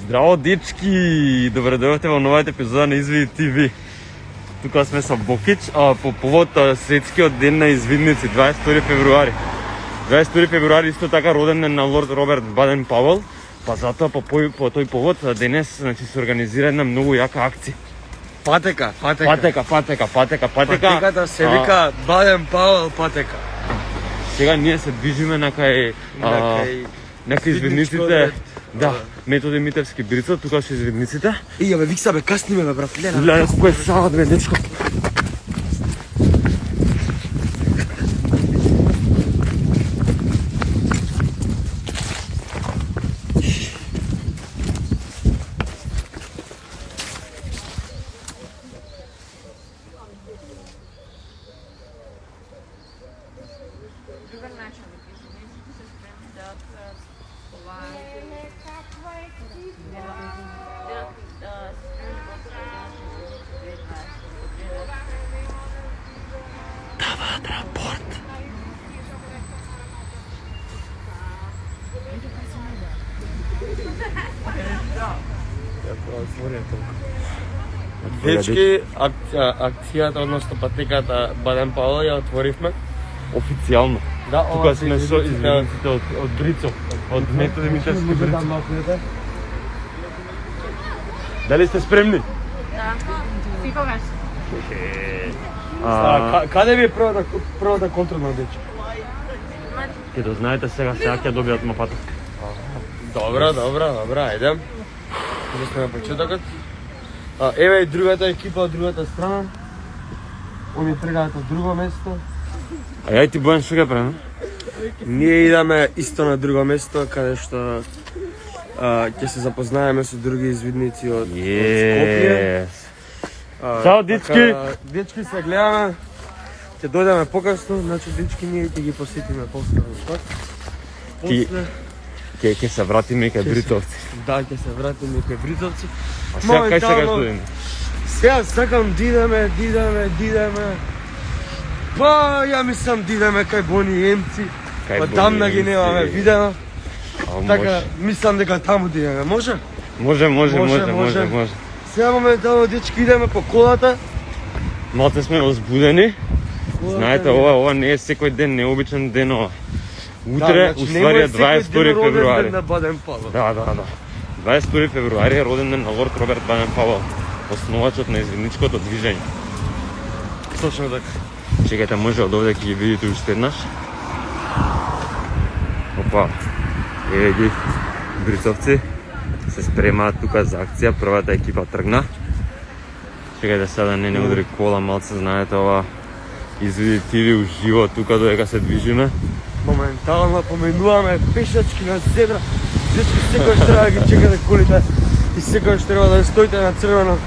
Здраво, дечки! Добре дојдовте во новата епизода на Извиди ТВ. Тука сме со Бокич, по повод светскиот ден на извидници, 22 февруари. 22 февруари исто така роден ден на лорд Роберт Баден Павел, па затоа по тој повод денес значи се организира една многу јака акција. Патека. Патеката се вика Баден Павел патека. Сега ние се движиме на кај извидниците. Да, Методи Митевски Брица, тука се извидниците. Ја бе, викса бе, касниме бе, брат, лена. Леле, спој саат бе, дечко. Дават рапорт. Дечки, акцијата, односно патеката Баден Павел ја отворивме. Официјално. Да, тука сме со извидниците од Брицо, од Методи Митевски Брица. Дали сте спремни? Да, секогаш. Каде ви е првата контролна, дечки? Ке да знаете сега ќе добијат мапата. Добра, ајде. Ние сме на почетокот. Еве и другата екипа од другата страна. Они тргаат од друго место. А ја и ти Бојан што ќе правиме? Ние идаме исто на друго место, каде што ќе се запознаеме со други извидници од Скопје. Чао, дечки! Дечки, се гледаме. Ќе дојдеме покасно, значи дечки ние ќе ги посетиме поскоро пат. Ќе се вратиме кај Брицовци. Да, ќе се вратиме кај Брицовци. А сега кај сакаш да идеме? Сега сакам да идеме. Па, ја мислам да идеме кај Бони Емци. Па тамна ги немаме видено. Така, мислам дека таму да идеме, може? Може. Сега моментално, дечки, идеме по колата. Малце сме возбудени. Знаете, ова не е секој ден, необичен ден ова. Утре, уствари е 22 февруари. На Баден Павел. Да. 22 февруари е роден ден на лорд Роберт Баден Павел, основачот на извидничкото движење. Точно така. Чекајте, може од овде ќе ги видите уште еднаш. Опа, еве ги Брицовци се спремаат тука за акција, првата екипа тргна. Чекајте сега да не удри кола, малце знаете ова Извиди ТВ уживо тука додека се движиме. Моментално поменуваме пешачки на зебра. Дечки, секојаш треба да ги чекате колите и секојаш треба да стоите на црвено,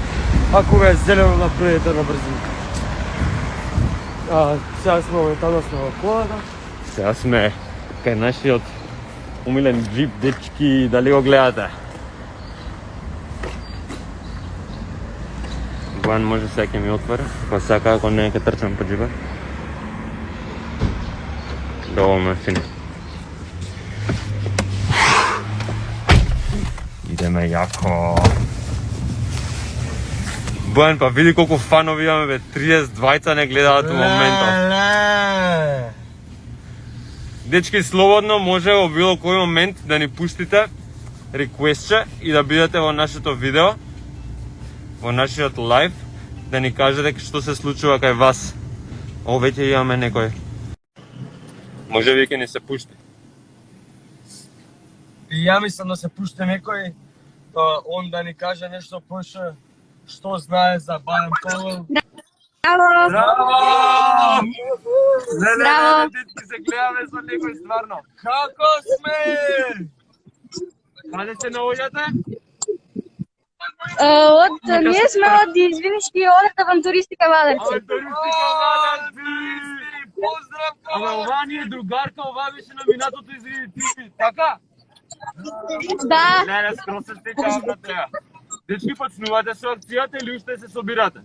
ако ве е зелено да предете на брзина. Сега сме моментално во колата. Сега сме кај нашиот умилен джип, дечки, дали го гледате? Бојан може сега ќе ми отвори, па сега ако не ќе трчам по джипа. Долу ме фини. Идеме јако. Бојан, па види колку фанови имаме, бе, 32 не гледаат во моментот. Дечки, слободно може во било кој момент да ни пуштите реквестче и да бидете во нашето видео, во нашиот лайв, да ни кажете што се случува кај вас. О, веќе имаме некој. Може би ќе ни се пушти. И ја мислам да се пуште некој, он да ни каже нешто поише, што знае за Баден Павел. Браво! Браво! Дечки, се гледаме со некој стварно. Како сме? Каде се наоѓате? Ние сме од извиднички одат авантуристика Вадарци. Поздрав! Ама ова ни е другарка, ова беше номинатото Извиди ТВ, така? Да. Не, скроз се стечавам на тега. Дечки, почнувате со акцијата или уште се собирате?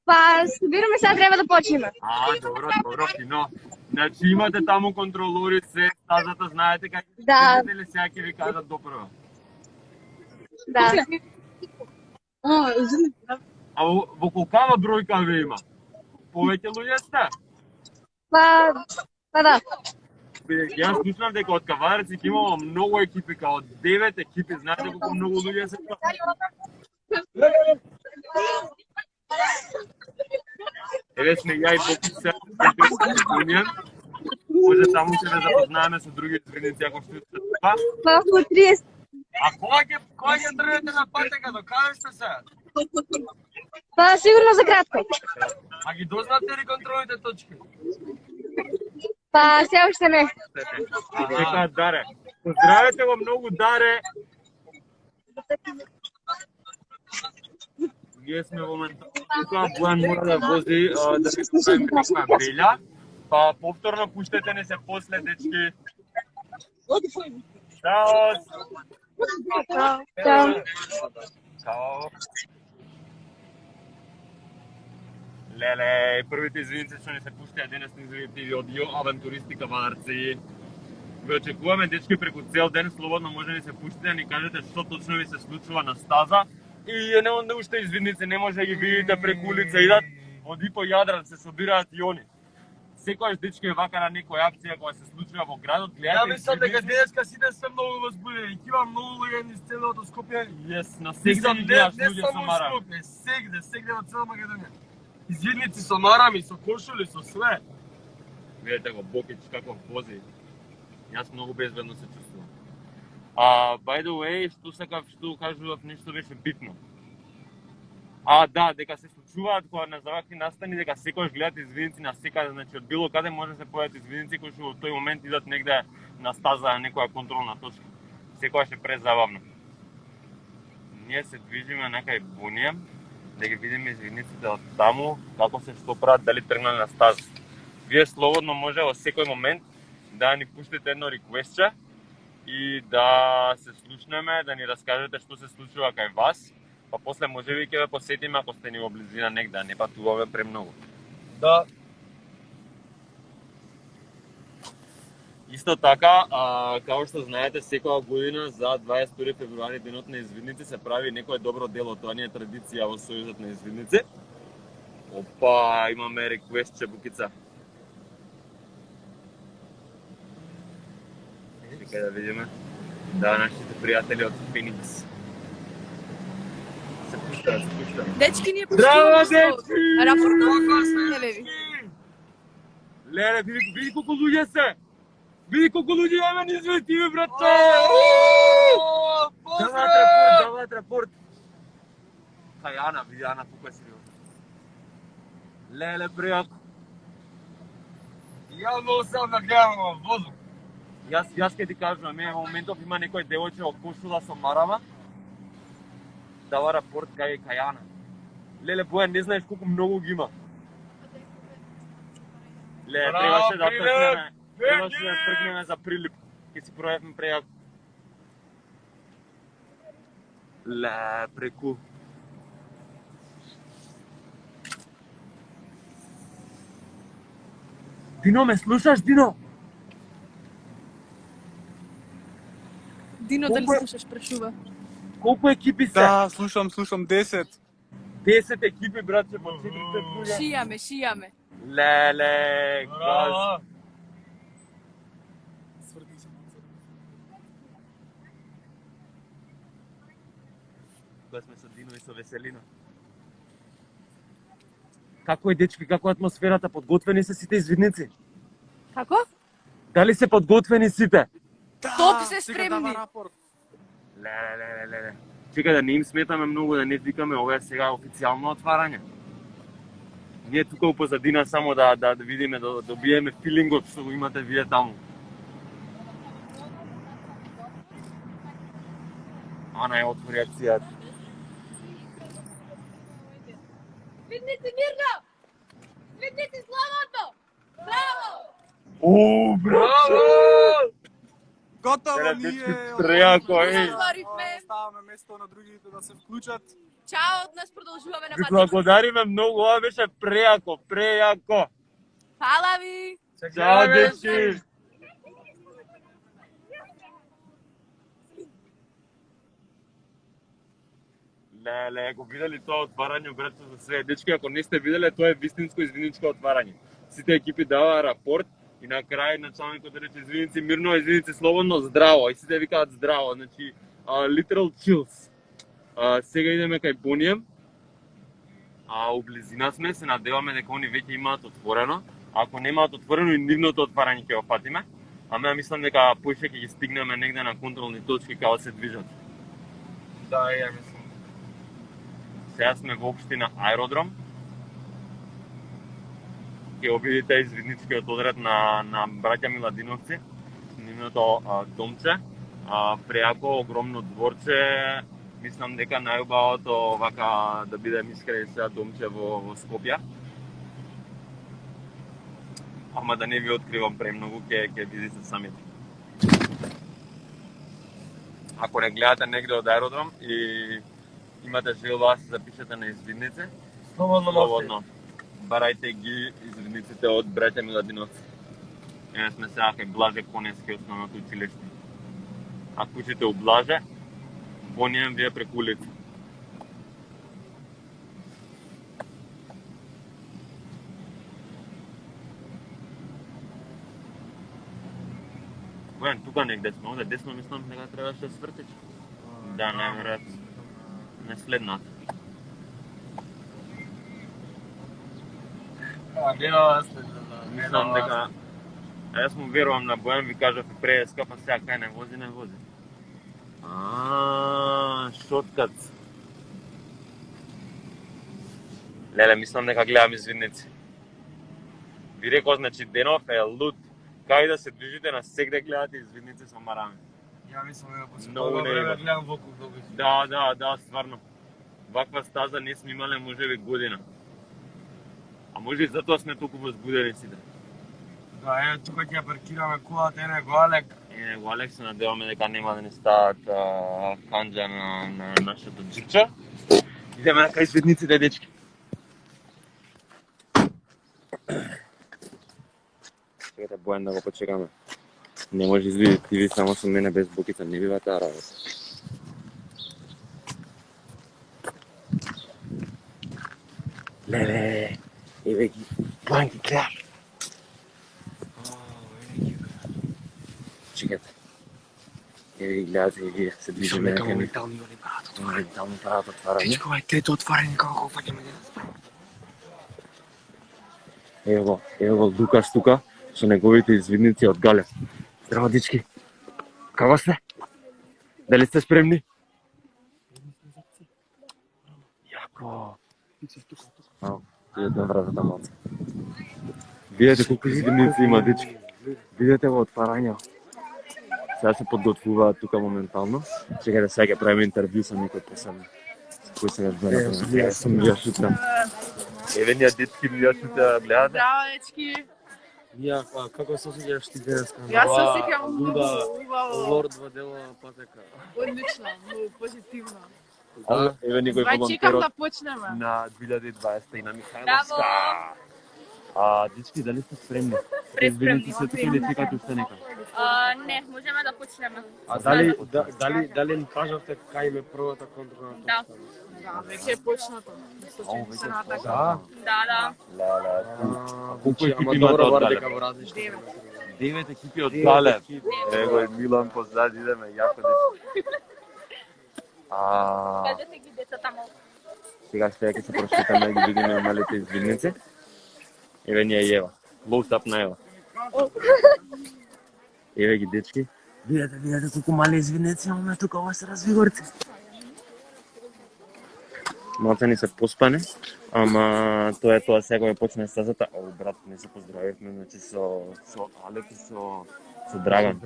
Па, собираме, сега треба да почнеме. Добро, фино. Значи имате таму контролори, се стазата, знаете како Да. или сега ќе ви кажат допрво? Да. А во колкава бројка ве има? Повеќе луѓе сте? Па да. Јас слушнав дека од Каварци ќе имало многу екипи, као 9 екипи, знаете колку многу луѓе се тоа? Еве сме ја и Бокич се Унија. Може само ќе ве запознаеме со други извидници ако што сте тука. Па околу 30. А кога ќе тргнете на патека, до каде сте се? Па сигурно за кратко. А ги дознате ли контролните точки? Па се уште не. Чекаат Даре. Поздравете го многу Даре. Ние сме во моментално тука, Бојан мора да вози да ви направим некоја белја. Па повторно пуштете не се после, дечки. Чао! Чао. Чао! Леле, првите извинци што ни се пуштија денес на извинители од Јо Авантуристи Каварци. Ви очекуваме, дечки, преку цел ден, слободно може да ни се пуштите да ни кажете што точно ви се случува на стаза. И не уште извинници, не може да ги видите преку улица идат, од и по Јадран се собираат и они. Секојаш дечки е вака на некоја акција која се случува во градот, гледате. Ја мислам дека денеска сите се многу возбудени. Има многу луѓе низ целото Скопје. Јес, на секој гледаш луѓе со марам. Скопје, сегде во цела Македонија. Извидници со марами, со кошули, со све. Видете го Бокич како вози. Јас многу безбедно се чувствувам. By the way, што кажував, нешто беше битно. Да, дека се случуваат кога на завакви настани, дека секојаш гледат извидници на секаде, значи од било каде може да се појават извидници кои што во тој момент идат негде на стаза на некоја контролна точка. Секојаш е презабавно. Ние се движиме некај Бунија, да ги видиме извидниците од таму, како се што прават, дали тргнале на стаза. Вие слободно може во секој момент да ни пуштите едно реквестче и да се слушнеме, да ни раскажете што се случува кај вас. Па после можеби ќе ве посетиме ако сте ни во близина негде, не патуваме премногу. Да. Исто така, како што знаете, секоја година за 22 февруари, денот на извидници, се прави некое добро дело. Тоа не е традиција во Сојузот на извидници. Опа, имаме реквестче, Букица. Чекај да видиме. Да, нашите пријатели од Феникс. Се пуштаа. Дечки, ние Здраво, пуштуваме дечки! рапортот. Еве ви. Леле, види колку луѓе се! Види колку луѓе имаме низ TV, брате! Даваат рапорт. Кај Ана, види Ана тука си. Леле, пријатно. Ја многу сам да гледам во воздух. Јас ќе ти кажувам, во моментов има некој девојче од кошула со марама. Дава рапорт кај Ана. Леле, Бојан, не знаеш колку многу ги има. Леле, требаше да тргнеме за прилип. Ке си пројавме прејак. Ле, преку. Дино, ме слушаш, Дино? Дино, дали слушаш, прашува? Колку екипи се? Да, слушам 10. 10 екипи, братче, по 4-5 луѓе. Шијаме. Леле, газ. Сврди се. Кога сме со Дино и со Веселина. Како е, дечки, како е атмосферата? Подготвени се сите извидници? Како? Дали се подготвени сите? Топ се спремни. Леле. Чекај да не им сметаме многу, да не викаме ова е сега официјално отварање. Ние тука у позадина само да видиме, да добиеме филингот што го имате вие таму. Ана е отвори акцијата. Видници мирно! Видници слободно! Браво! О, браво! Готово, Леле, ние дечки, прејако, еј. ставаме место на другите да се вклучат. Чао од нас, продолжуваме Ви напатите. благодариме многу, ова беше прејако. Фала ви! Чао, дечки! Леле, го видели тоа отварање, брате, за све. Дечки, ако не сте виделе, тоа е вистинско извиничко отварање. Сите екипи даваа рапорт и на крај началникот рече извиници мирно, извиници слободно, здраво. И сите викаат здраво, значи literal chills. Сега идеме кај Бонијем. У близина сме, се надеваме дека они веќе имаат отворено. Ако немаат отворено и нивното отварање ќе го фатиме. Ама ја мислам дека поише ќе ги стигнеме негде на контролни точки каде се движат. Да, ја мислам. Сега сме во општина Аеродром. Ќе обидите извидничкиот одред на браќа Миладиновци, нивното домче, преако огромно дворче. Мислам дека најубавото вака да бидем искрени сега домче во Скопје. Ама да не ви откривам премногу, ќе видите самите. Ако не гледате негде од Аеродром и имате желба да се запишете на извидници, слободно. Барајте ги извидниците од браќа Миладиновци. Еме сме сега кај Блаже Конески, основното училиште. Ако учите у Блаже, Бонијем вие преку улица. Воен, тука негде сме, овде десно мислам дека требаше да свртиш. Да, најверојатно. Не следната. Нема следната. Мислам дека јас му верувам на Бојан, ви кажав и пред скапа сега кај не вози. Шоткат. Леле, мислам дека гледам извидници. Ви реков, значи денов е лут. Кај да се движите на секде гледате извидници со мараме. Ја мислам дека после Многу тоа не време има. гледам вокруг добро. Да, стварно. Ваква стаза не сме имале можеби година. А може и затоа сме толку возбудени сите. Да, тука ќе паркираме колата, ене го Алек. Го Алек, се надеваме дека нема да не стават канџа на нашето джипче. Идеме на кај извидниците, дечки. Чекайте Бојан да го почекаме. Не може извидите ви само со мене без букица, не бива таа работа. Леле, еве ги, Бојан ги гледаш. Чекайте. Еве ги гледате и вие се движиме на кај моментални они прават отварање. моментално прават отварање. Дечко, ај трето отварање како го фаќаме денес. Ево го Лукас тука со неговите извидници од Галев. Здраво, дечки. Како сте? Дали сте спремни? Јако. Видете вратата малце. Видете колку извидници има, дечки. Видете во отварање. Сега се подготвуваат тука моментално. Чекајте, сега ќе правиме интервју со некој посебно. Кој сега збора? Јас сум ја шутам. Еве ние дечки ми ја шута, гледате? Здраво, дечки. Ја, како се осеќаш ти денеска? Јас се осеќам многу Дуда, убаво. Лорд во дело патека. Одлично, многу позитивно. Еве некој Вај чекам волонтер да почнеме. на 2020 и на Браво! Михајловска. Дечки, дали сте спремни? Преспремни. Се тука или чекате уште нека? Не, можеме да почнеме. А дали ни кажавте кај ме првата контролна Да. точка? Да, веќе е почнато. веќе Да, е така. Да. Колку екипи Ама имате добро од бар Галев? дека во различни. 9 екипи од Галев. Его е Милан позади, идеме јако дечки. Кажете ги децата малку. Сега ќе се прошетаме да ги видиме малите извидници. Еве ни е Ева. Close-up на Ева. Еве ги дечки. Видете колку мали извидници имаме тука, ова се развигорци. Малце ни се поспане, ама тоа е тоа, сега ќе почне стазата. О, брат, не се поздравивме, значи со Алек и со Драган.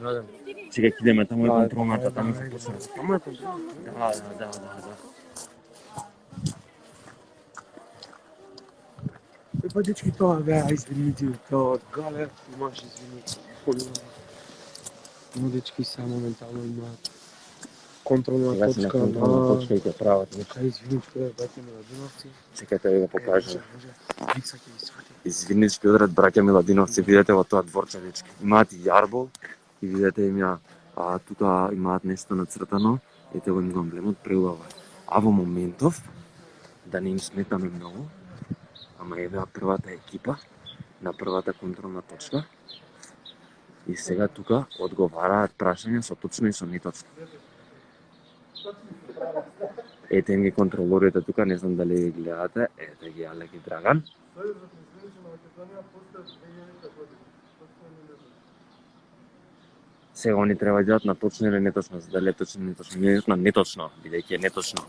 Чекај, ќе идеме таму е контролната, таму се почне. Таму е контрол. Да. Па дечки тоа беа извиници, тоа од Галев, имаш извиници. Но дечки са моментално имаат контролна Сега се на точка контролна на... точка и ќе прават нешто. Кај извиничко е браќа Миладиновци. Чекајте да ви го покажам. Микса ќе ви свати. Извиднички одред браќа Миладиновци, видете во тоа дворче, дечки. Имаат и јарбол и видете им ја тука имаат нешто нацртано. Ете го им го емблемот, преубаво. А во моментов, да не им сметаме многу, ама евеа првата екипа на првата контролна точка. И сега тука одговараат прашања со точно и со неточно. Ете им ги контролорите тука, не знам дали ги гледате, ете ги Алек и Драган. Сега они треба да на точно или неточно, за дали е точно или неточно. Ние на неточно, бидејќи е неточно.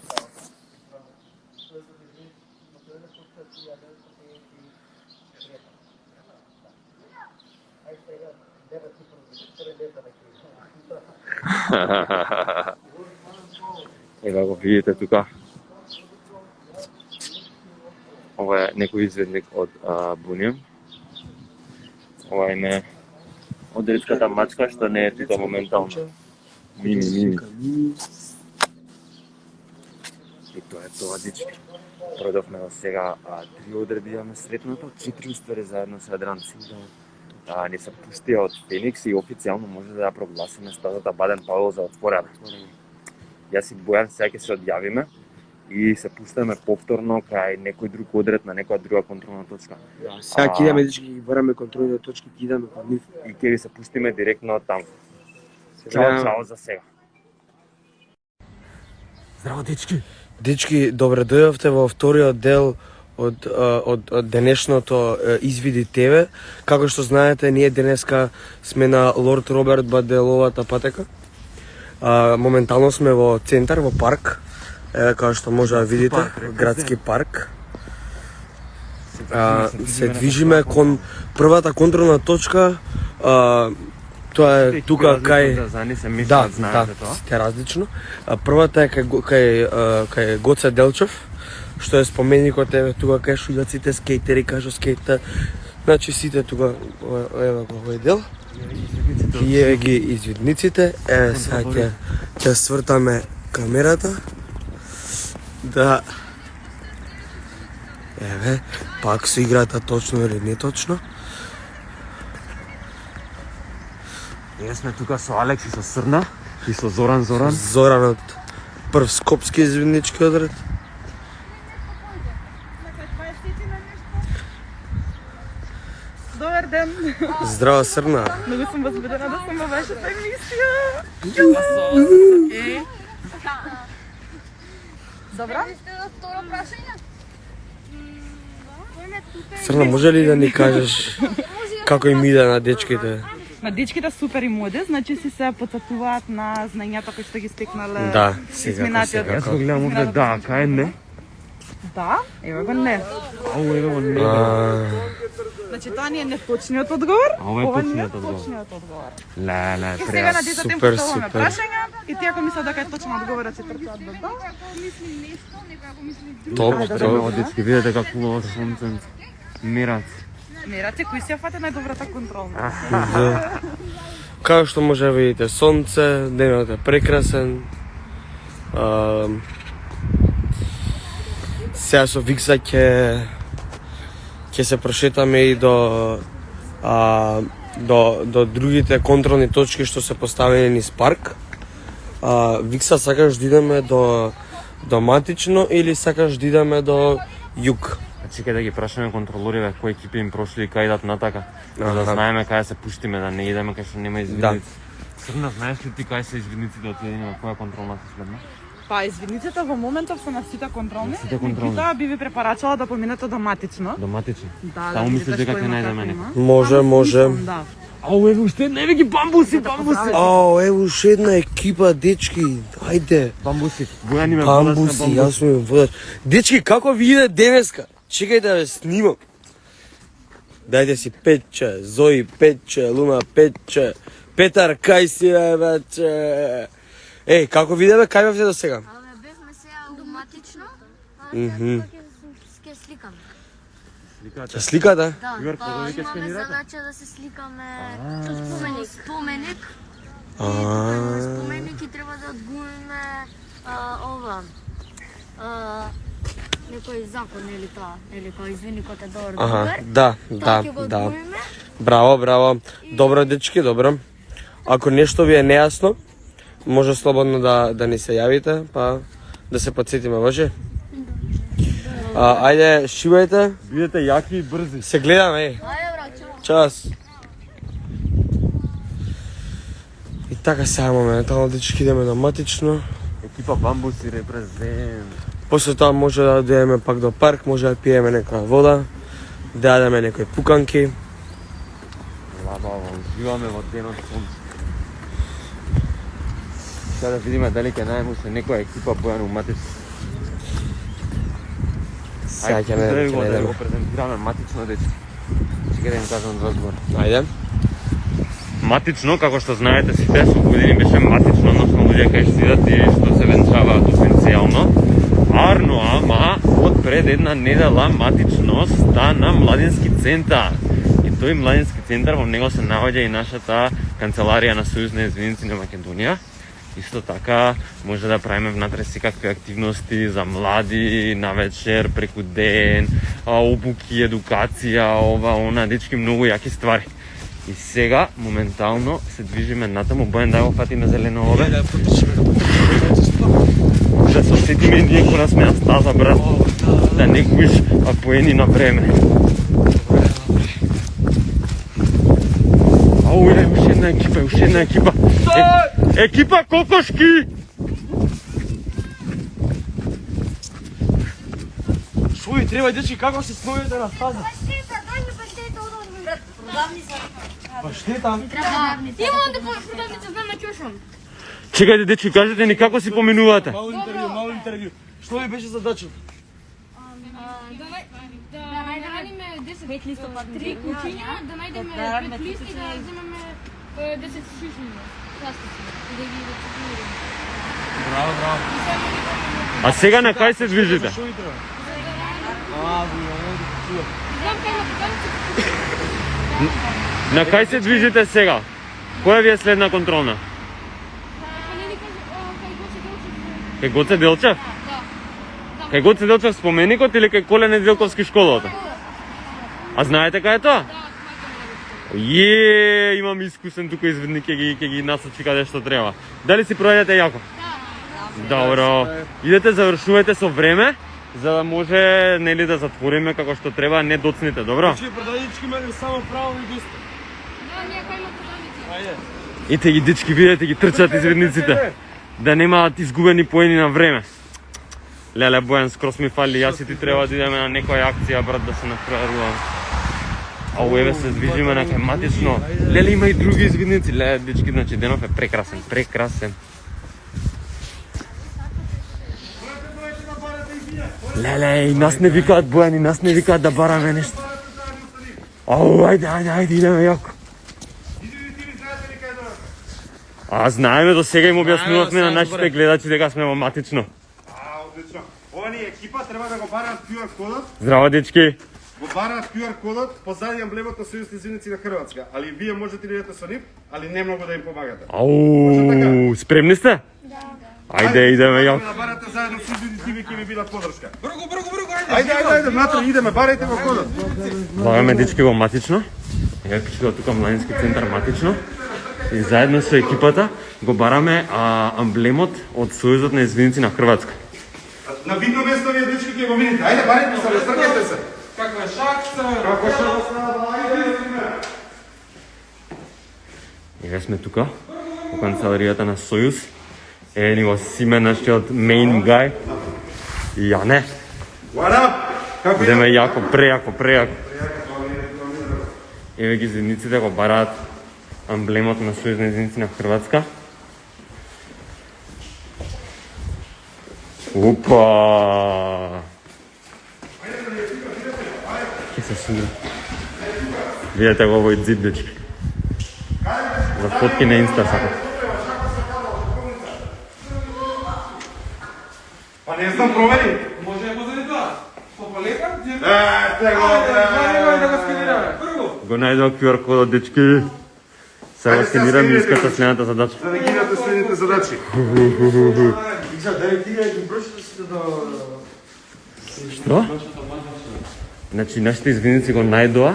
Ева го видите тука. Ова е некој изведник од Бунијум. Ова е одредската мачка што не е тука моментално. Мини. И тоа е тоа, дечки. Продавме до сега 3 одреди имаме сретното, 4 уствари заедно со Адранци. Ни се пустија од Феникс и официјално може да ја прогласиме стазата Баден Павел за отворена. Јас и Бојан сега ќе се одјавиме и се пуштаме повторно кај некој друг одред на некоја друга контролна точка. Сега ќе идеме дечки, ги бараме контролните точки, ќе идеме па нив. И ќе ви се пустиме директно од таму. Чао за сега. Здраво, дечки! Дечки, добре дојавте во вториот дел од денешното Извиди ТВ. Како што знаете, ние денеска сме на Лорд Роберт Баделовата патека. Моментално сме во центар, во парк, како што може да видите, градски парк. Се движиме кон првата контролна точка. Тоа е тука кај да, сте различно. Првата е кај Гоце Делчев, што е споменикот еве тука кај шуѓаците, скейтери, кажу скейта. Значи сите тука еве го овој дел. И еве ги извидниците. Еве сега ќе свртаме камерата. Да. Еве, пак со играта точно или неточно. Ние сме тука со Алекс и со Срна и со Зоран. Зоранот прв скопски извиднички одред. Добар ден! Здраво, Срна. Много съм възбудена да съм във вашата емисија. Добра? Срна, може ли да ни кажеш како им иде на дечките? На дечките супер им оде, значи си се потсетуваат на знањата кои што ги стекнале Да, сега изминатиот. Јас го гледам овде, да, кај не? Да, еве го не. Ау, еве го не. Значи тоа не е неточниот одговор, ова е ова не е точниот одговор. точниот одговор. Ле, И сега треба. на децата им Супер, поставуваме супер. прашања и тие ако мислат дека е точно одговорот се трчаат до да. Тоа дечки, видите како убаво сонце. Мирац. Мерате кои се фате најдобрата контролна. Како што може да видите, сонце, денот е прекрасен. Сега со Викса ќе се прошетаме и до другите контролни точки што се поставени низ парк. Викса, сакаш да идеме до Матично или сакаш да идеме до југ? Чекај да ги прашаме контролориве кои екипи им прошли и кај идат натака. Да знаеме кај се пуштиме, да не идеме кај што нема извидници. Срна, знаеш ли ти кај се извидници да отидеме на која контролна се следна? Па извидниците во моментов се на сите контролни. Сите контролни. Меѓутоа би ви препорачала да поминете до Матично. Доматично. Да, Таму мислиш видите дека што ќе има, најдеме како некој? има. Може. Да. Ау, еве уште не ги бамбуси. Ево уште една екипа, дечки. Ајде. Бамбуси. Бојани ме Бамбуси, јас ми водаш. Дечки, како ви иде денеска? Чекај да ве снимам. Дајте си Петче, Зои Петче, Луна Петче, Петар, кај си бе? Еј, како ви иде бе, кај бевте до сега? Бевме сега автоматично, ќе сликаме. Ќе сликате? Да, Игор, па кога ќе имаме сканирате? задача да се сликаме споменик. А. Споменик и треба да одгумиме некој закон или тоа, или кој извиникот е добар Аха, другар. да. Тоа ќе го одгумиме. Браво. Добро, дечки, добро. Ако нешто ви е нејасно, може слободно да ни се јавите, па Да се подсетиме, може? Ајде, шивајте. Бидете јаки и брзи. Се гледаме, еј. Ајде, брат, чао. Час. И така сега моментално, дечки, идеме на матично. Екипа Бамбус и репрезент. После тоа може да одиме пак до парк, може да пиеме некоја вода, да јадеме некои пуканки. Лабаво, уживаме во денот сонце. Сега да видиме дали ќе најдеме уште некоја екипа Бојан Матич. Сега ќе не да го идеме. презентираме матично, дечки. Чекај да им кажам разговор. Ајде. Матично, како што знаете сите, со години беше матично, односно луѓе кај сидат и што се венчаваат официјално. Арно, ама од пред една недела матично стана младински центар. И тој младински центар, во него се наоѓа и нашата канцеларија на Сојуз на извиници на Македонија. Исто така може да правиме внатре секакви активности за млади, на вечер, преку ден, обуки, едукација, ова, она, дечки, многу јаки ствари. И сега, моментално, се движиме натаму, Бојан да го фатиме зелено ове. Да се осетиме и ние кога сме на стаза, брат. Да не губиш, а поени на време. Ау, уште една екипа. Екипа кокошки! Шо ви треба, дечки, како се снојете на стаза? Паштета? Имам да продавница, знам на чушам. Чекајте, дечки, кажете ни како си поминувате. Мало интервју. Што ви беше задачата? Да најдеме 10 листопад, 3 кучиња, да најдеме 5 листи, да земеме 10 шишни. Пластични. И да ги рециклираме. Браво, браво. А сега на кај се движите? Шо ви треба? Знам кај на продавница. На кај се движите сега? Која ви е следна контролна? Па не ни кажа, кај го се делчев. Кај Гоце Делчев? Да. Кај Гоце Делчев споменикот или кај Коле Неделковски школата? А знаете кај е тоа? Имам искусен тука извидник, ќе ги насочи каде што треба. Дали си пројдете јако? Добро. Идете, завршувајте со време, за да може нели да затвориме како што треба, не доцните, добро? Че продавнички имаме само право и гости. Да, ние кај има продавници. Ајде. Ите ги дечки, видете ги трчат извидниците. Да немаат изгубени поени на време. Леле, Бојан, скрос ми фали, јас и ти треба да идеме на некоја акција, брат, да се натпреваруваме. Ау, еве се движиме на матично. Леле, има и други извидници. Леле, дечки, значи денов е прекрасен, прекрасен. Леле, и нас не викаат, Бојан, и нас не викаат да бараме нешто. Ау, ајде, идеме јако. А знаеме, до сега им објаснувавме на нашите гледачи дека сме во матично. Одлично. Ова ни екипа треба да го бараат QR кодот. Здраво, дечки. Го бараат QR кодот позади емблемот на Сојуз на извиници на Хрватска. Али вие можете да идете со нив, али не многу да им помагате. Ау, спремни сте? Ајде, идеме јако. Да барате заедно со извиници ќе ви бидат подршка. Бргу, ајде, внатре идеме, барајте го кодот. Влагаме дечки во матично. Еве пишува тука младински центар матично. И заедно со екипата го бараме амблемот од Сојузот на извиници на Хрватска. На видно место вие дечки ќе го видите. Ајде, барајте се, стркате се. Каква шакса? Еве сме тука, во канцеларијата на Сојуз. Еве ни го Симе, нашиот main guy. И Јане. What up? Како Идеме јако, прејако. Еве ги извиниците го бараат амблемот на Сојуз на извиници на Хрватска. Опа! Ке се суди. Видете го овој зид, дечки. За фотки на Инста сакам. Па не знам, провери. Може да позади тоа? Попалека? Да го сканираме. Прво. Го најдов QR кодот, дечки. Сега го сканирам и искате следната задача. За да гинате следните задачи. Иса, дај ти ги брошите сите до... Што? Значи, нашите извиници го најдоа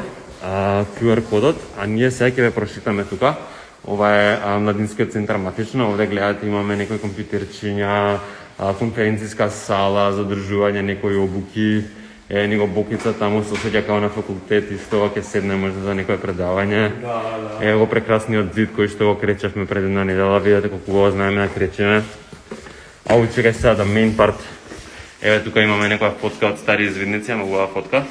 QR кодот, а ние сега ќе ве прошитаме тука. Ова е младинскиот центар матично, овде гледате имаме некои компјутерчиња, конференцијска сала, задржување некои обуки, него бокица таму се осеќа као на факултет, исто ќе седне можда за некое предавање. Ево го прекрасниот зид кој што го кречевме пред една недела, видете колку го знаеме да кречеме. Ау, чекај сега да main part. Еве тука имаме некоја фотка од стари извидници, ама убава фотка.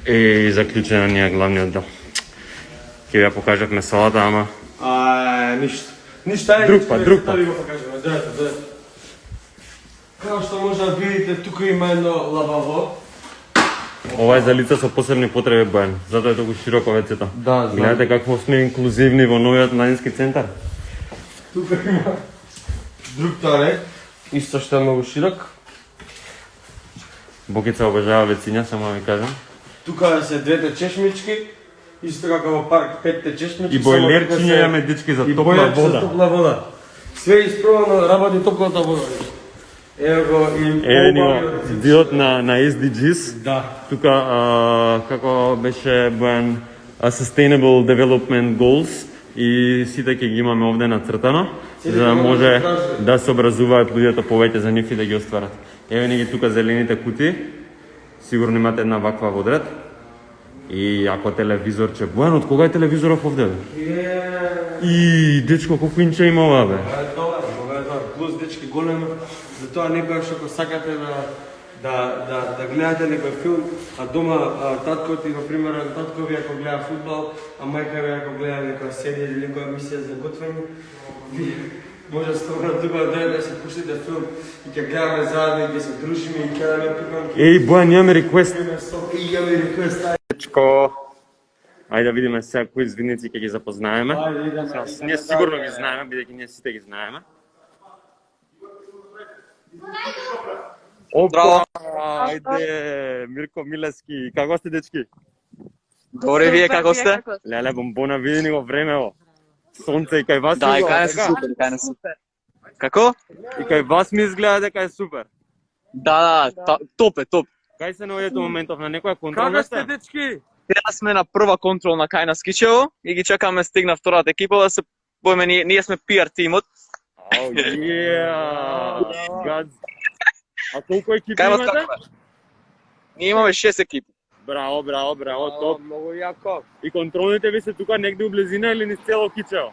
И заклучена ни е главниот дел. Ќе ја покажавме салата, ама Ништо. Ништо е. Друг пат. Да го покажеме. Дојдете. Како што може да видите, тука има едно лабаво. ова е за лица со посебни потреби, Бојан. Затоа е толку широко вецето. Да, знам. Гледате како сме инклузивни во новиот младински центар. Тука има друг тоалет, исто што е многу широк. Бокица обожава вециња, само да ви кажам. Тука се двете чешмички, исто како во парк петте чешмички. И бойлерчиња имаме дечки за и топла бойлерче за вода. топла вода. Све испробано, работи топлата вода. Ево го и Еве ни го дилот на SDGs. Да. Тука како беше Бојан Sustainable Development Goals и сите ќе ги имаме овде нацртано, за да може да се образуваат луѓето повеќе за нив и да ги остварат. Еве ни ги тука зелените кутии. Сигурно имате една ваква во одред. И ако телевизорче, Бојан, од кога е телевизоров овде, бе? И дечко, колку инче има ова, бе? Ова е тоа плюс дечки големо, затоа некој што сакате да гледате некој филм, а дома татко ти, например, татко ви ако гледа фудбал, а мајка ви ако гледа некоја серија или некоја емисија за готвење, ви може стовно тука да се пуштите филм и ќе гледаме заедно и ќе се дружиме и ќе даме пиканки. Еј, Бојан, имаме реквест. И имаме реквест. Дечко, ајде да видиме сега кои извидници ќе ги запознаеме. Ајде, идеме. Сега, ние сигурно ги знаеме, бидејќи ние сите ги знаеме. Опа, ајде, Мирко Милески, како сте, дечки? Добре, вие како сте? Леле, бомбона, види ни го времево. Сонце и кај вас Да, и изгледа, кај нас е така? супер, кај нас е супер. Како? И кај вас ми изгледа дека е супер. Да, топ е, топ. Кај се наоѓате моментов, на некоја контролна Како сте, сте? дечки? Сега сме на прва контролна кај нас Кичево и ги чекаме стигна втората екипа да се поеме, ние сме PR тимот. Ау, гад. А колку екипи Кај вас имате? како е? Ние имаме 6 екипи. Браво, топ. Многу јако. И контролните ви се тука негде у близина или низ цело Кичево?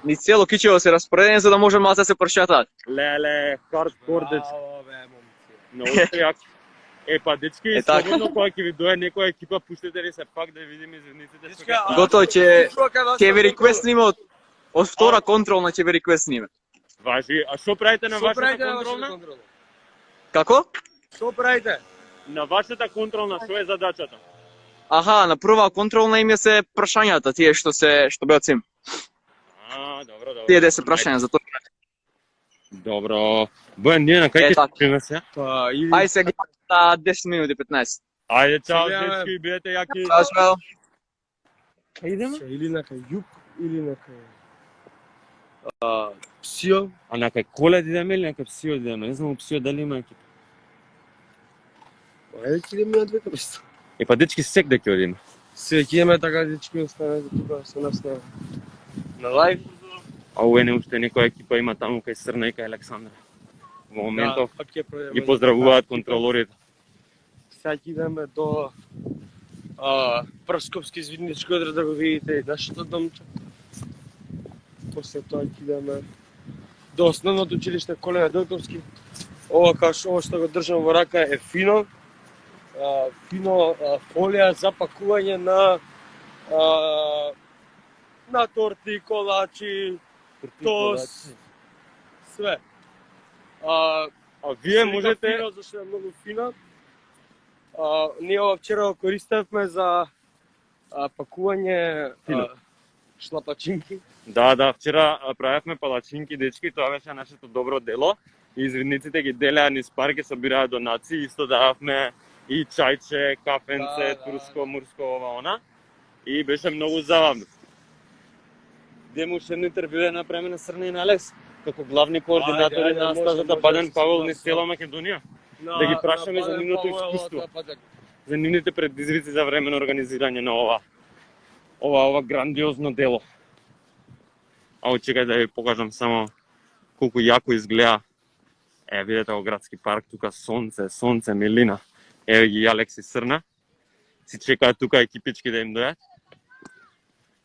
Ни цело Кичево се распоредени за да може малку да се прошетаат. Леле, хардкор, дечки. Браво, бе, момци. Многу сте јак. Па, дечки, Е, така. слободно кога ќе ви дојде некоја екипа, пуштете ли се пак да видиме извидниците. Дечки, Готово ќе ви реквестниме од втора контролна ќе ви реквестниме. Важи, а што правите на вашата контролна? Како? Што правите? На вашата контролна, што е задачата? Аха, на прва контролна им се прашањата, тие што беа цим. Добро. Тие 10 прашања за тоа. Добро. Бојан, ние на кај ќе така. сприме се? Па, или... Ај се гледаме на 10 минути 15. Ајде, чао, Сега, дечки, бидете јаки. Чао, чао. Кај идеме? Или на кај југ, или на кај... Псио. А на кај Колед идеме или на кај Псио идеме? Не знам у Псио дали има екипа. Ајде ќе идеме на двете места. Па дечки сек да ќе одиме. Се ќе имаме така дечки останете тука со нас на лайв. А уене уште некоја екипа има таму кај Срна и кај Александра. Во моментов пак ќе пројдеме. ги поздравуваат контролорите. Сега ќе идеме до Прскопски извиднички одред да го видите и нашето домче. После тоа ќе идеме до основното училиште Колева Делковски. Ова што го држам во рака е фино. Фолија за пакување на торти, колачи, тост, све. А вие можете зашто е многу фина. Ние ова вчера го користевме за пакување шлапачинки. Да, вчера правевме палачинки, дечки, тоа беше нашето добро дело. И извидниците ги делеа низ парк и собираа донации, исто дававме и чајче, кафенце, турско, мурско, ова, она. И беше многу забавно. Идеме уште едно интервју да направиме на Срна и на Алекс, како главни координатори на стажата Баден Павел низ цела Македонија. Да ги прашаме за нивното искуство, за нивните предизвици за време на организирање на ова грандиозно дело. Ао, чекај да ви покажам само колку јако изгледа. Видете го градски парк, тука сонце, милина. Еве ги Алекс и Срна. Си чекаат тука екипички да им дојат.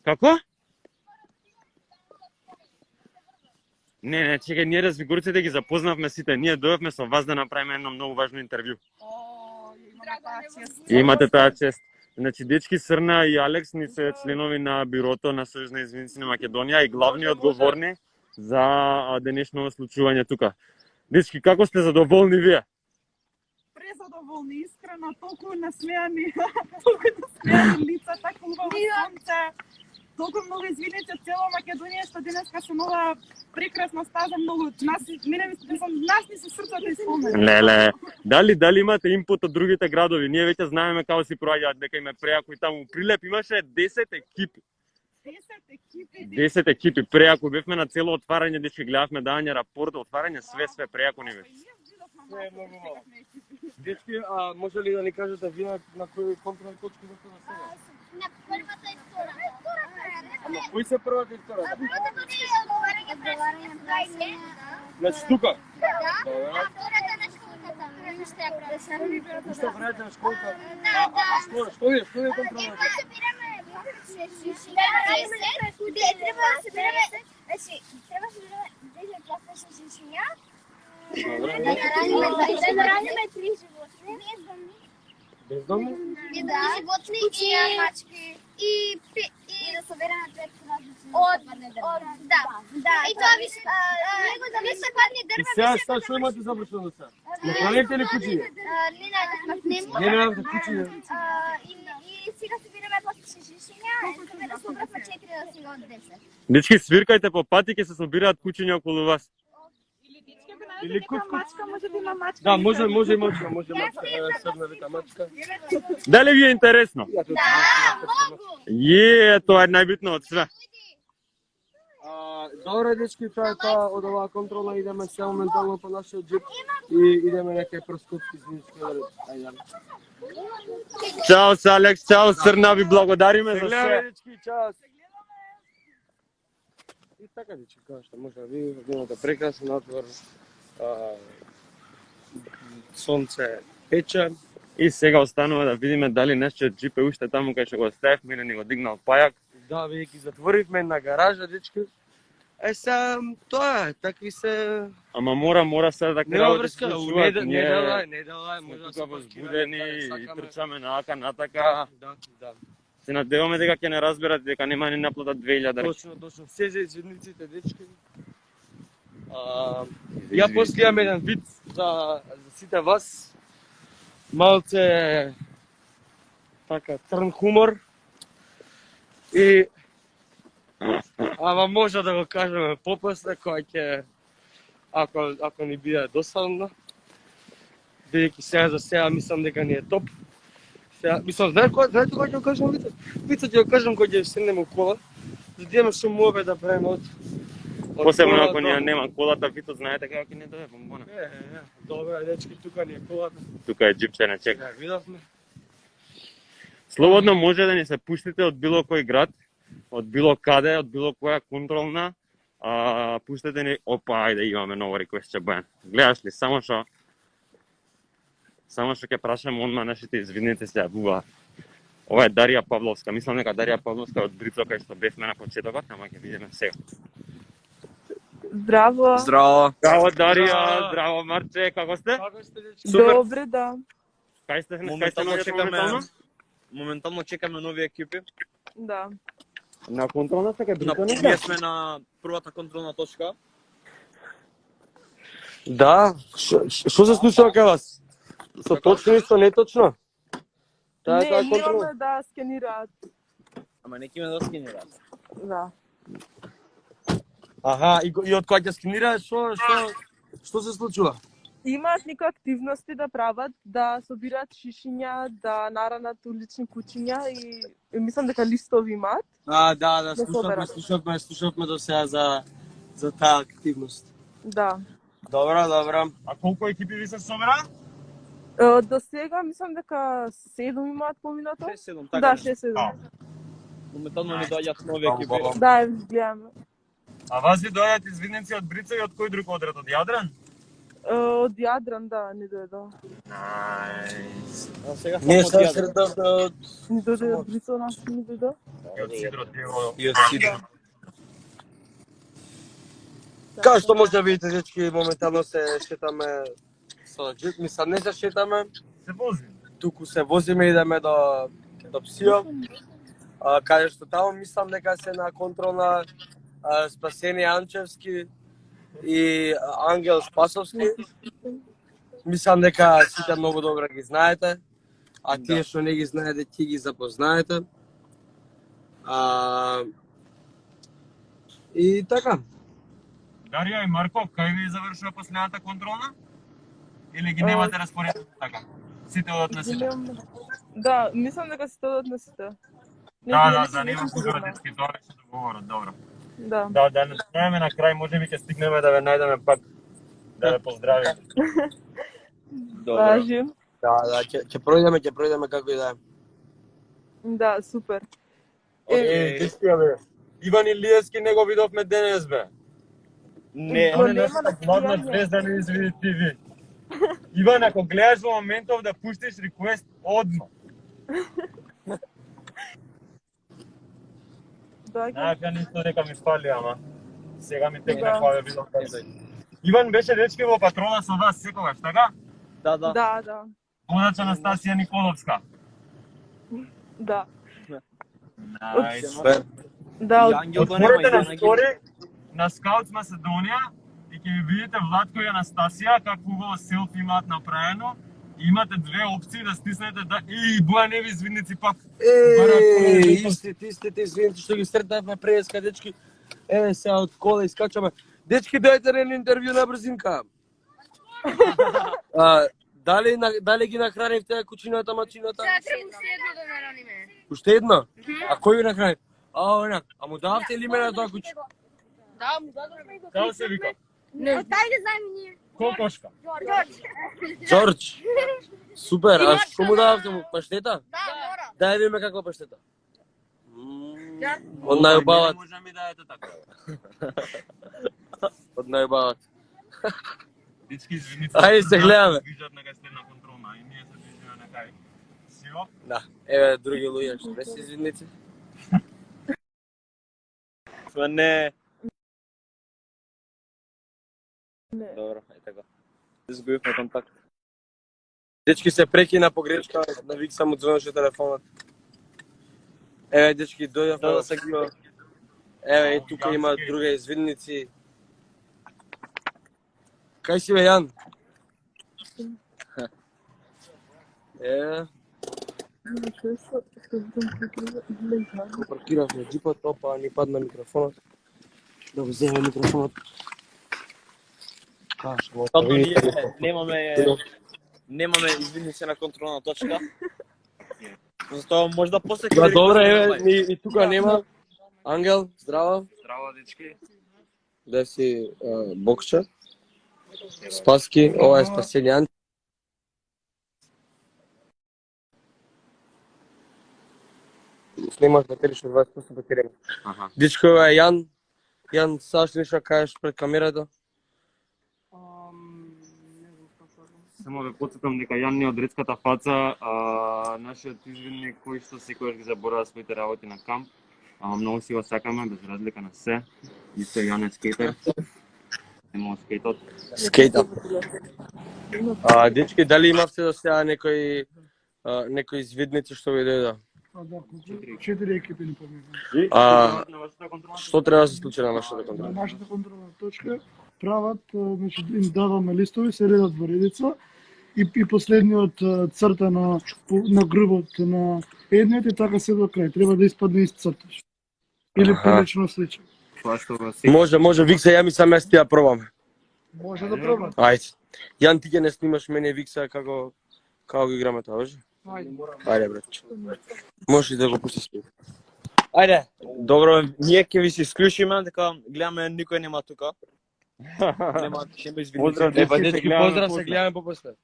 Како? Не, чекај, ние развигурците ги запознавме сите. Ние дојавме со вас да направиме едно многу важно интервју. Имате таа чест. Значи, дечки Срна и Алекс ни се членови на бюрото на Сојуз на извинци на Македонија и главни одговорни за денешното случување тука. Дечки, како сте задоволни вие? Презадоволни, искрено, толку насмеани, лица, така убаво сонце, толку многу извинети од цела Македонија што денеска се нова прекрасна стаза, многу нас ни се срцата исполнени. Леле, дали имате импут од другите градови? Ние веќе знаеме како си проаѓаат, дека име преако и таму. Прилеп имаше 10 екипи. 10 екипи, преако бевме на цело отварање, дечки гледавме дање рапорт, отварање све преако ни беше. Дечки, може ли да ни кажете вие на кој контролни точки бевте на сега? На првата и втора. Ама кои се првата и втората? Првата точка е одговарање прашање. Значи тука? Да. А втората на школката. Што правите на школка? Да. Што е контролна точка? Събираме трябва да събираме, значи, трябва да събираме 10 пластични шишиня, да нараним 3 животни, Бездомни? Да, животни и мачки. И да събираме 5 различни. Да. И това виж са хладни И дърва. сега што имате завршено сега? Нахраните ли кучиња? Не најдете кучиња. И сега събираме пластични шишиня, искаме да събрахме 4 да сега от 10. Дечки, свиркајте по пати, ќе се собираат кучиња околу вас. Или куцку. Мачка, може да има мачка. Да, може и мачка, Срна вика мачка. Дали ви е интересно? Тоа е најбитно од све. Добре, дечки, тоа е тоа од оваа контрола. Идеме сега моментално по нашиот джип и идеме некај прскопски извинички. Ајде. Чао, Алекс, чао, Срна, ви благодариме за Гледаме, све. дечки, чао. И така, дечки, како што може да видите, прекрасен отвор. Сонце пече. И сега останува да видиме дали нашиот джип е уште таму кај што го оставивме или ни го дигнал пајак. Да, веќе ги затворивме на гаража, дечки. Сега, тоа е, такви се... Ама мора сега да Нема работи врска, случуваат. не Ние делај, сме може да тука се возбудени и сакаме. трчаме на ака натака. Да. Се надеваме дека ќе не разберат дека нема ни наплата 2000. Точно. Се за извидниците, дечки. Ја после имам еден вид за сите вас. Малце така црн хумор. И ама може да го кажеме попосле кој ќе ако ни биде досадно. Бидејќи сега мислам дека ни е топ. Сега мислам знаете кој ќе го кажам вицот? Вицот ќе го кажам кој ќе седнеме у кола. За да имаме што мове да правиме од Посебно кола ако до- ние нема колата, Вито знаете како ќе не дојде бомбона. Добре, дечки, тука ни е колата. Тука е джипче не чека. Ja, видовме. Слободно може да ни се пуштите од било кој град, од било каде, од било која контролна. Пуштете ни, ајде имаме ново реквестче Бојан. Гледаш ли, само што ќе прашаме онма нашите извинете се јавуваат. Ова е Дарија Павловска. Мислам дека Дарија Павловска е од Брицо кај што бевме на почетокот, ама ќе видиме сега. Здраво. Здраво. Здраво Дарија, здраво Марче, како сте? Како сте, дечки? Добре, да. Кај сте Моментално наоѓате моментално? Моментално чекаме нови екипи. Да. На контролната кај Брицо не Ние сме на првата контролна точка. Да, што се случува кај вас? Со точно и со неточно? Таа е таа контрола. Немаме да скенираат. Ама неки ме да скенираат. Да. Аха, и од кога ќе скенираат, што се случува? Имаат некои активности да прават, да собираат шишиња, да наранат улични кучиња и мислам дека листови имаат. Да, слушавме до сега за таа активност. Да. Добра. А колку екипи ви се собра? До сега мислам дека 7 имаат поминато. 6-7, Да, така. 6-7. Моментално ни доаѓаат нови екипи. Да, гледаме. А вас ви дојдат извидници од Брица и од кој друг одред? Од Јадран? Од Јадран, да, ни дојдо. Најс. Ние сега средавме од... Ни дојде од Брица, нас ни дојдо. И од Сидро Диего. И од Сидро. Како што може да видите, дечки, моментално се шетаме со джип, мислам не се шетаме, Се возим. туку се возиме, идеме до Псио, каде што таму мислам дека се на контрол на Спасени Анчевски и Ангел Спасовски. Мислам дека сите многу добро ги знаете, а тие што не ги знаете, ти ги запознаете. И така. Дарија и Марко, кај ви завршува последната контролна? Или ги немате распоредено така? Сите одат на сите? Да, мислам дека сите одат на сите. Да, нема погодецки, тоа беше договорот, добро. Да. Да не знаеме на крај, може би ќе стигнеме да ве најдеме пак, да ве поздравиме. Важи. Да, ќе пројдеме како и да е. Да, супер. Дечки, бе. Иван Илиевски не го видовме денес, бе. Не, Он е нашата главна звезда на Извини ТВ. Иван, ако гледаш во моментов да пуштиш реквест, одма. Најака нисто дека ми фали, ама сега ми текне кога ве видов кај. Иван беше дечки во патрола со вас секогаш, така? Да. Водача Анастасија Николовска. Да. Најс. Да, Отворете на стори на Scouts Macedonија и ќе ви видите Владко и Анастасија како убаво селфи имаат направено. Имате две опции да стиснете да и Бојаневи извидници пак. Истите извидници што ги сретнавме преска, дечки. Еве сега од кола искачаме. Дечки, дојдете на интервју на брзинка. Дали ги нахранивте кучината, мачината? Треба уште едно да нараниме. Уште едно? А кој ви нахрани? А му дававте ли име на тоа куче? Да, му дадовме и го. Како се вика? Дај да знаеме ние. Кокошка. Джордж. Супер, а што му дававте му? Паштета? Да, мора. Дај видиме каква паштета. Од најубават. Може ми дајете така. Од најубават. Дечки извидници. Ајде се гледаме. Движат на гастена контролна и ние се движиме на кај. Сио? Да, еве други луѓе што не се извидници. Не. Добро, е така. Изгубивме контакт. Дечки се прекина погрешка, на Викса му звонеше телефонот. Еве дечки дојдовме да се гледа. Еве и тука има други извидници. Кај си бе, Јан? Паркиравме джипот, опа, ни падна микрофонот. Да го земе микрофонот. Тато ние немаме извидници на контролна точка. Затоа може да после Да, добре, еве, и тука нема. Ангел, здраво. Здраво, дечки. Да си боксчер. Спаски, ова е Спасени. Снимаш батерија 20% батерија. Дечко, е Јан. Јан, саш нешто кажеш пред камерата? Само ве потсетам дека Јан не од ретската фаца, нашиот извидник кој што секогаш ги заборава своите работи на камп, ама многу си го сакаме, без разлика на се. Исто Јан е скейтер. Нема скейтот. Скейтот. Дечки, дали имавте до сега некои извидници што ви дојде? Да, 4 екипи ни поминаа. Што треба да се случи на нашата контролна? На нашата контролна точка прават, значи им даваме листови, се редат во редица и последниот црта на грбот на едниот и така се до крај. Треба да испадне ист црташ. Или прилично слично. Може, Викса, ја мислам јас ти ја пробам. Може да пробам. Ајде. Јан, ти ќе не снимаш мене Викса како го играме тоа, може? Ајде, брат. Можеш да го пуштиш. Ајде, добро, ние ќе ви се исклучиме, дека гледаме никој нема тука. Нема извидници. Поздрав, дечки, поздрав, се гледаме попосле.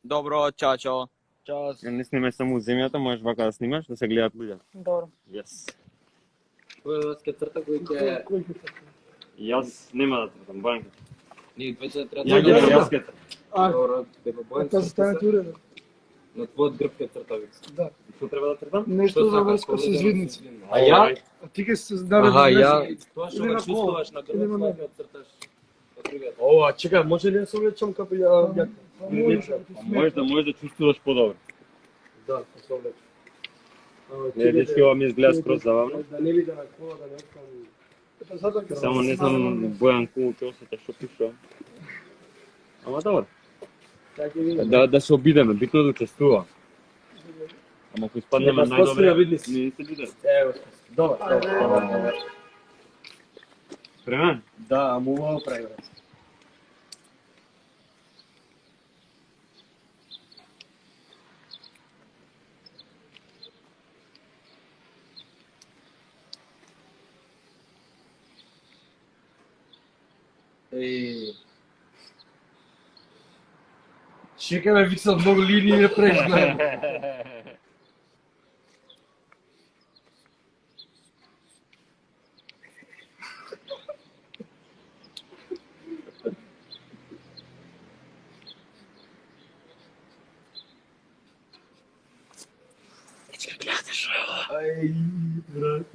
Добро, чао, чао. Чао. Не снимаш само земјата, можеш вака да снимаш, да се гледат луѓе. Добро. Yes. Кој е црта кој ќе Јас нема да тртам, Бојанка. Ние двете Ја трябва ги јас ке Така се стане уредно. на твојот грб ке трта викс. Да. Што треба да тртам? Нешто за врска со извидници. А ја? А ти ќе се даде Аха, ја. Тоа Тоа што го чувствуваш на Или на грбот, мене. ќе трташ. Ова, чекај, може ли да се облечам капи ја? Може да чувствуваш подобро. Да, се облечам. Не, дечки, ова ми изгледа скроз забавно. Да не виде на кола, да не откам. Само не знам Бојан Кул ќе осета што пишува. Ама добро. Да се обидеме, битно да учествува. Ама ако испаднеме Не, да најдобре, видни не си. се биде. Ево, добро. Премен? Да, ама ова прави, брат. Чекай ме, виксам многу линии не прежна.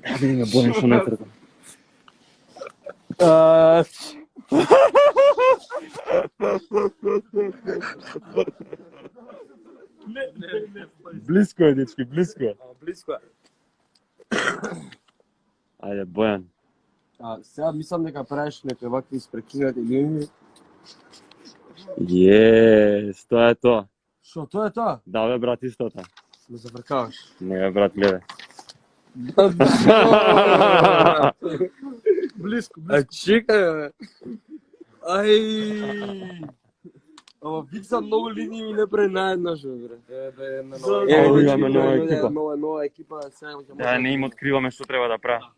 Да видиме Бојан што не тртам. Близко е, дечки, близко е. Близко е. Ајде, Бојан. Сега мислам дека правиш некои вакви испрекинати линии. Тоа е тоа. Шо, тоа е тоа? Да, бе, брат, истота. Ме завркаваш. Не, бе, брат, гледај. Близко, близко. Чекај, бе. Ај. Ама виксам многу линии ми не прави наеднаш, бе. Ово имаме нова екипа. Нова екипа, сега ќе Да, не им откриваме што треба да прават.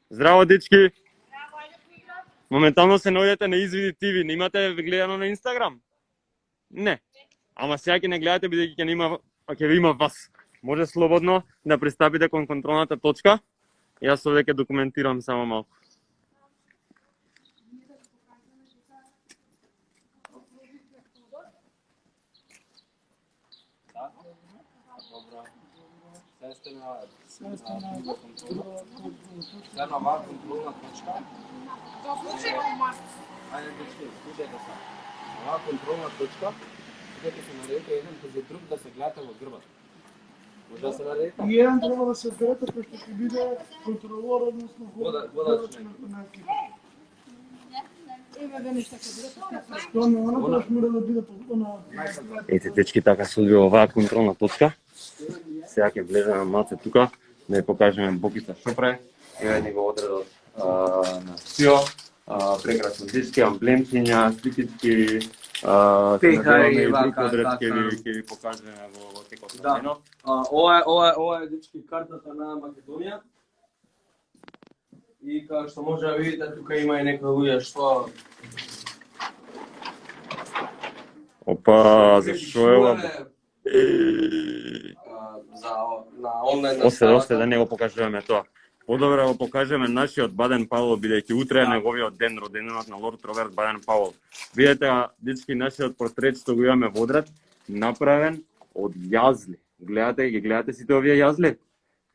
Здраво, дечки! Моментално се наоѓате на Извиди ТВ. Не имате гледано на Инстаграм? Не. Ама сега ќе не гледате бидејќи ќе ви има вас. Може слободно да пристапите кон контролната точка. Јас овде ќе документирам само малку. Сега на оваа контролна точка. Ајде, дечки, слушајте се. На оваа контролна точка, ќе се наредите еден поз друг да се гледате во грбот. Може да се наредите? И еден треба да се одберете, пошто ќе биде контролор, односно водач на екипа. Што не, она тоа мора да биде она. Ете, дечки, така се одвива оваа контролна точка. Сега ќе влеземе малце тука, да ја покажеме Бокица што прави. Еве ни го одредот на Сио, прекрасно диски, амблемчиња, сликички, Пехари, и друг вака, одред така. ќе ви покажеме во текот Да. на денот. Ова е дечки картата на Македонија. И како што може да видите, тука има и некои луѓе што Опа, зашо е ова? на онлайн Осте да не го покажуваме тоа. Подобро го покажеме нашиот Баден Павол, бидејќи утре е неговиот ден, роденденот на Лорд Роберт Баден Павол. Видете, дечки, нашиот портрет што го имаме во одред, направен од јазли. Гледате сите овие јазли?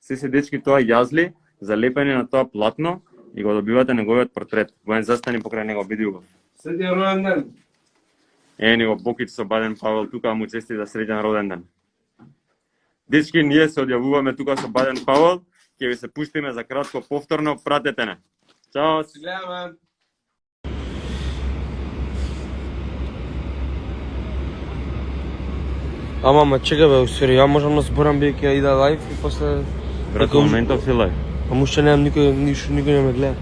Се дечки, тоа јазли, залепени на тоа платно и го добивате неговиот портрет. Воен застани покрај него, види го. Среќен роден ден. Ни го Бокич со Баден Павел, тука му честита среќен роден ден. Дечки, ние се одјавуваме тука со Баден Павел, ќе ви се пуштиме за кратко повторно, пратете не. Чао! Се гледаме. Ама чекай бе, усвери, ја можам да зборам бидејќи ја ида лайв и после... Брат, моментов си лайв. Ама уште немам никој не ме гледа.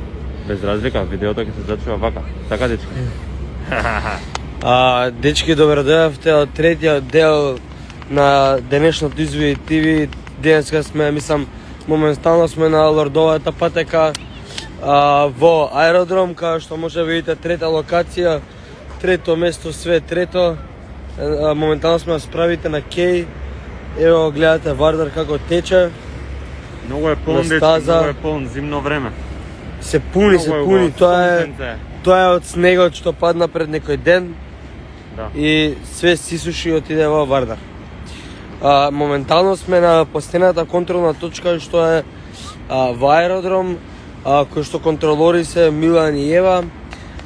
Без разлика, видеото ќе се зачува вака. Така, дечки? Дечки, добро дојавте од третиот дел на денешното Извиди ТВ. Денеска сме, мислам, моментално сме на Лордовата патека во аеродром, као што може да видите трета локација, трето место, све трето. Моментално сме на справите на Кеј. Ево гледате Вардар како тече. Много е пълн, на дечки, стаза. много е пълн, зимно време. Се пуни, се Много е пуни. убаво, сонценце. Тоа е од снегот што падна пред некој ден Да. и све се исуши и отиде во Вардар. Моментално сме на последната контролна точка што е во аеродром, кој што контролори се Милан и Ева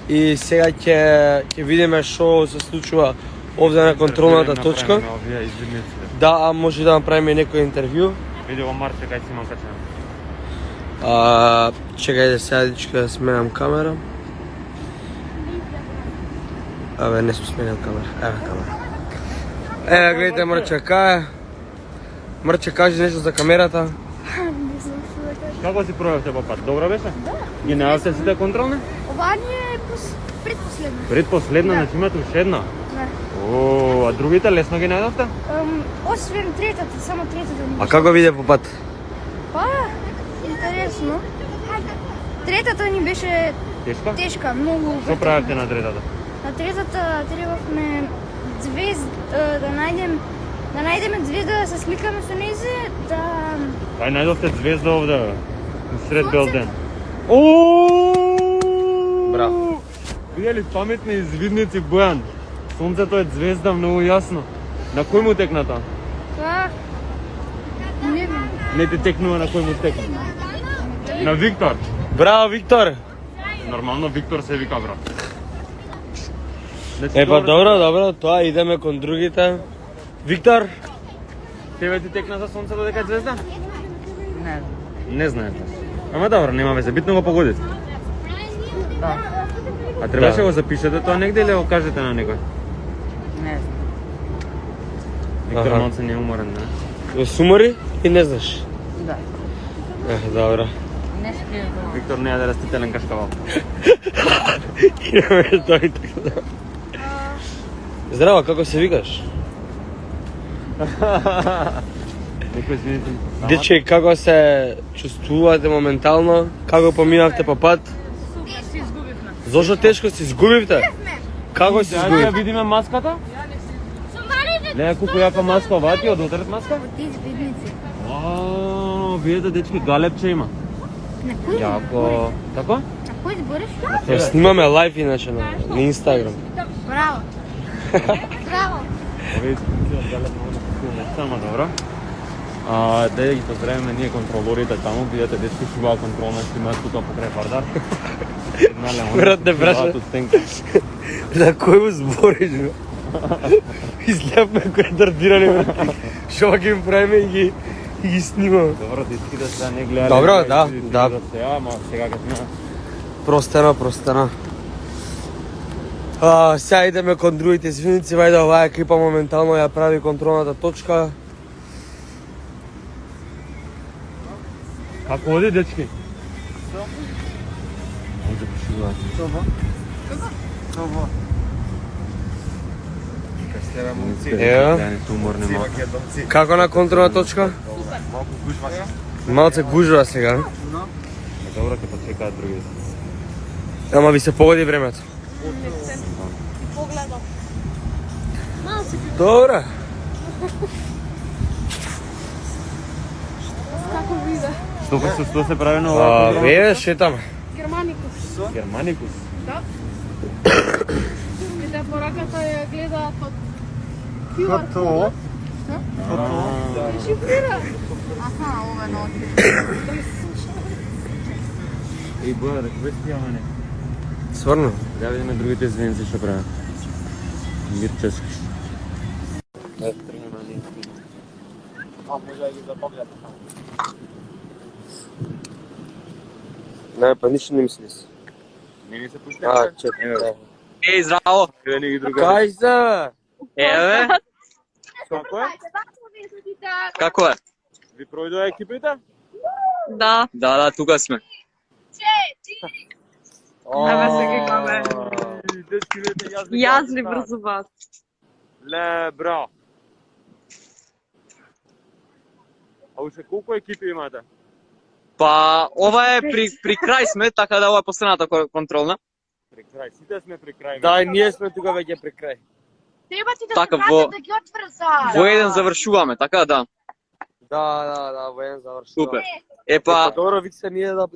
и сега ќе видиме што се случува овде на контролната точка. Направиме овие изидници. Да, а може да направиме некој интервју. Види во Марче кај си имам качено. Чекај да сега дечка да сменам камера. Абе, не сум сменил камера. Еве камера. Еве, гледайте Мрче, кај е. Мрче, кажи нешто за камерата. Како си провевте по пат? Добро беше? Да. Ги најавте сите контролни? Ова ни е предпоследно. Предпоследна, значи имате уште една? Да. О, а другите лесно ги најдовте? Освен третата, само третата ни А како биде по пат? Па, интересно. Третата ни беше Тешка? тешка, многу. Што правевте на третата? На третата требавме да најдеме звезда да се сликаме со незе, да... Кај најдовте звезда овде, бе? Сред бел ден. Браво. Видели паметни извидници, Бојан? Сонцето е звезда многу јасно. На кој му текна тоа? Тоа... Не знам. Не ти текнува на кој му текна? На Виктор. Браво, Виктор! Нормално Виктор се вика, брат. Значи, Па добро, тоа идеме кон другите. Виктор? Тебе ти текна за сонцето дека е звезда? Не знаеш. Ама добро, нема везе, битно го погодите. Да. А требаше го запишете тоа негде или го кажете на некој? Не знам. Виктор Аха. малце не е уморен, да? Го сумори и не знаеш. Да. Добро. Не спием това. Виктор не е растителен кашкавал. Имаме тој така. Здраво, како се викаш? Некој извините. Дече, како се чувствувате моментално? Како поминавте по пат? Супер, се изгубивме. Зошто тешко се изгубивте? Како се Ајде ја изгубивте? видиме маската? Сумарите! Леја колку јака маска, ова ти од утрет маска? Ти извидници. Видете дечки, галепче има. На кој? Јако. Тако? На кој збориш? Снимаме лайв иначе на Инстаграм. Браво. Браво. Овие изкуци од галеп многу не само добро. Да ги поздравиме ние контролорите таму, видете дечки шубава контролна што имаат тука покрај Вардар. Брат, не праша. На кој му збориш, бе? Излепме кој дардирани, бе. Шо ќе им правиме и ги снимаме. Добро, дечки да сега не гледале. Добро, да. Сега, ама сега кога сме Простено. Сега идеме кон другите извиници, вајде оваа екипа моментално ја прави контролната точка. Како оди, дечки? Ева. Како на контролна точка? Малце гужва сега. Добро, ќе почекаат другите. Ама ви се погоди времето. Погледам. Добре. Како виде? Што се прави на оваа контрола? Еве, шетаме. Германикус. Германикус. Да. Виде пораката ја гледаат од QR код. Шифрира. Аха, ова е ноги. Еј, Боја, да кога ти јаме не? Сварно? Да видиме другите извинци што прават. Мир Чески. Не, па ништо не мислиш. Не ми се пуште. Чекай. Ей, здраво! Еве ни ги другари. Кај се? Еве, Како е? како е? Ви пројдоа екипите? Да. Да, тука сме. Абе се кекаме. Дечки, видите, Јазли брзо вас. Ле, браво. А уште колку екипи имате? Па, ова е при крај сме, така да ова е последната контролна. При крај, сите сме при крај. Да, и ние сме тука веќе при крај. Треба ти да Така, се вратат да ги отврза. Во еден завршуваме, така да. Да, воен завршил. Супер. Епа, Добро, вик се ние да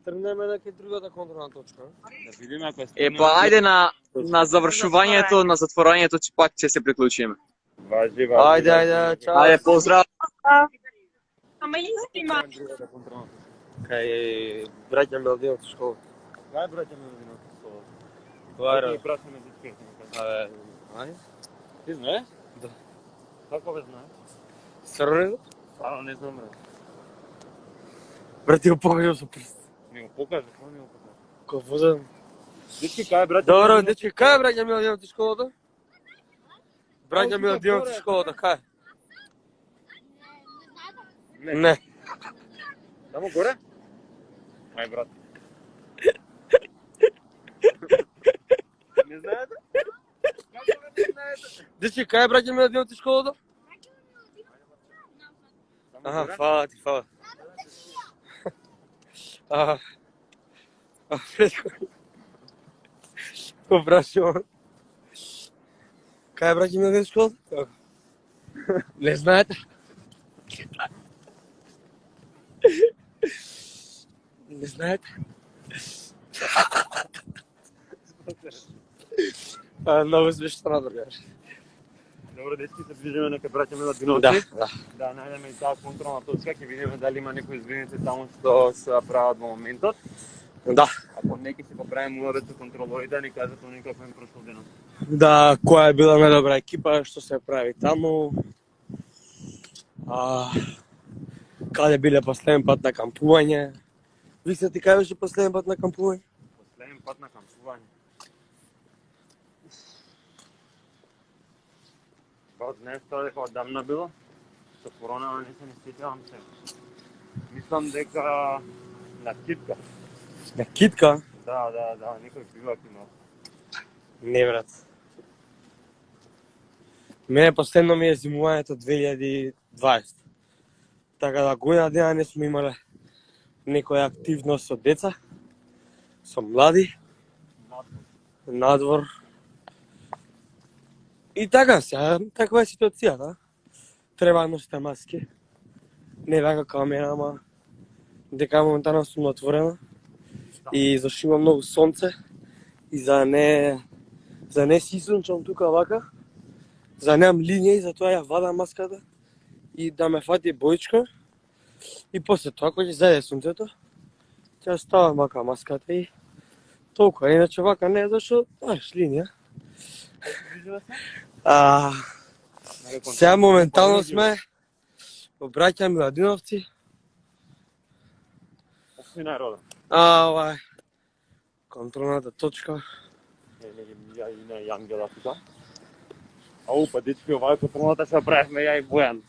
тргнеме на другата контролна точка. Да видим ако е епа, ајде на завршувањето, на затворањето, че пак ќе се приклучиме. Важи. Ајде, чао. Ајде, поздрав. Ама истина. Кај браќа Мелдиновци школа. Кај браќа ми на школа? Това е. Ти брат ми дечките. Абе, ајде. Ти знаеш? Да. Како бе знаеш? Срне? Ало, не знам бе. Брат, ти го покажам со прст. Ми го покажа, кој ми го покажа? Ко возам? Дечки, кај браќа? Добро, дечки, кај браќа Мелдиновци школата? Браќа Мелдиновци школата, кај? Не. Само горе? Ај, брат. Не знаете? Дечки, кај браќа Мелдиновци школата? Аха, фала ти, фала. Предко. Ко прашувам? Кај браќа Мелдиновци школата? Не знаете? Не знаете? Много смешно, другаш. Добро, дечки, се движиме нека браќа Мелдиновци. Да. Да најдеме и таа контролна точка, ќе видиме дали има некои звеници таму што се прават во моментот. Да. Ако не ќе се поправиме уред контролорите, ни кажат они како им прошол денот. Да, која е била најдобра екипа, што се прави таму. Каде биле последен пат на кампување? Викса, ти кај беше последен пат на кампување? Последен пат на кампување. Па знаеш тоа дека одамна било? Со корона не се не сеќавам се. Мислам дека на китка. На китка? Да, некој бивак имал. Не, брат. Мене последно ми е зимувањето 2020. Така да година дена не сме имале некоја активност со деца, со млади, надвор. И така сега, таква е ситуацијата. Треба да носите маски. Не вака камера, ама дека моментално сум отворена. И зашто има многу сонце. И за не си сончам тука вака. За немам линија и затоа ја вадам маската. И да ме фати боичка. И после тоа, кога ќе зајде сонцето, ќе ставам вака маската и толку. Иначе вака не, зашто, знаеш, линија. Сега моментално сме во браќа Миладиновци. Општина Рода. Ова е контролната точка. Ја и на Јангела тука. Ау, па дечки, оваа контролната се правевме ја и Бојан.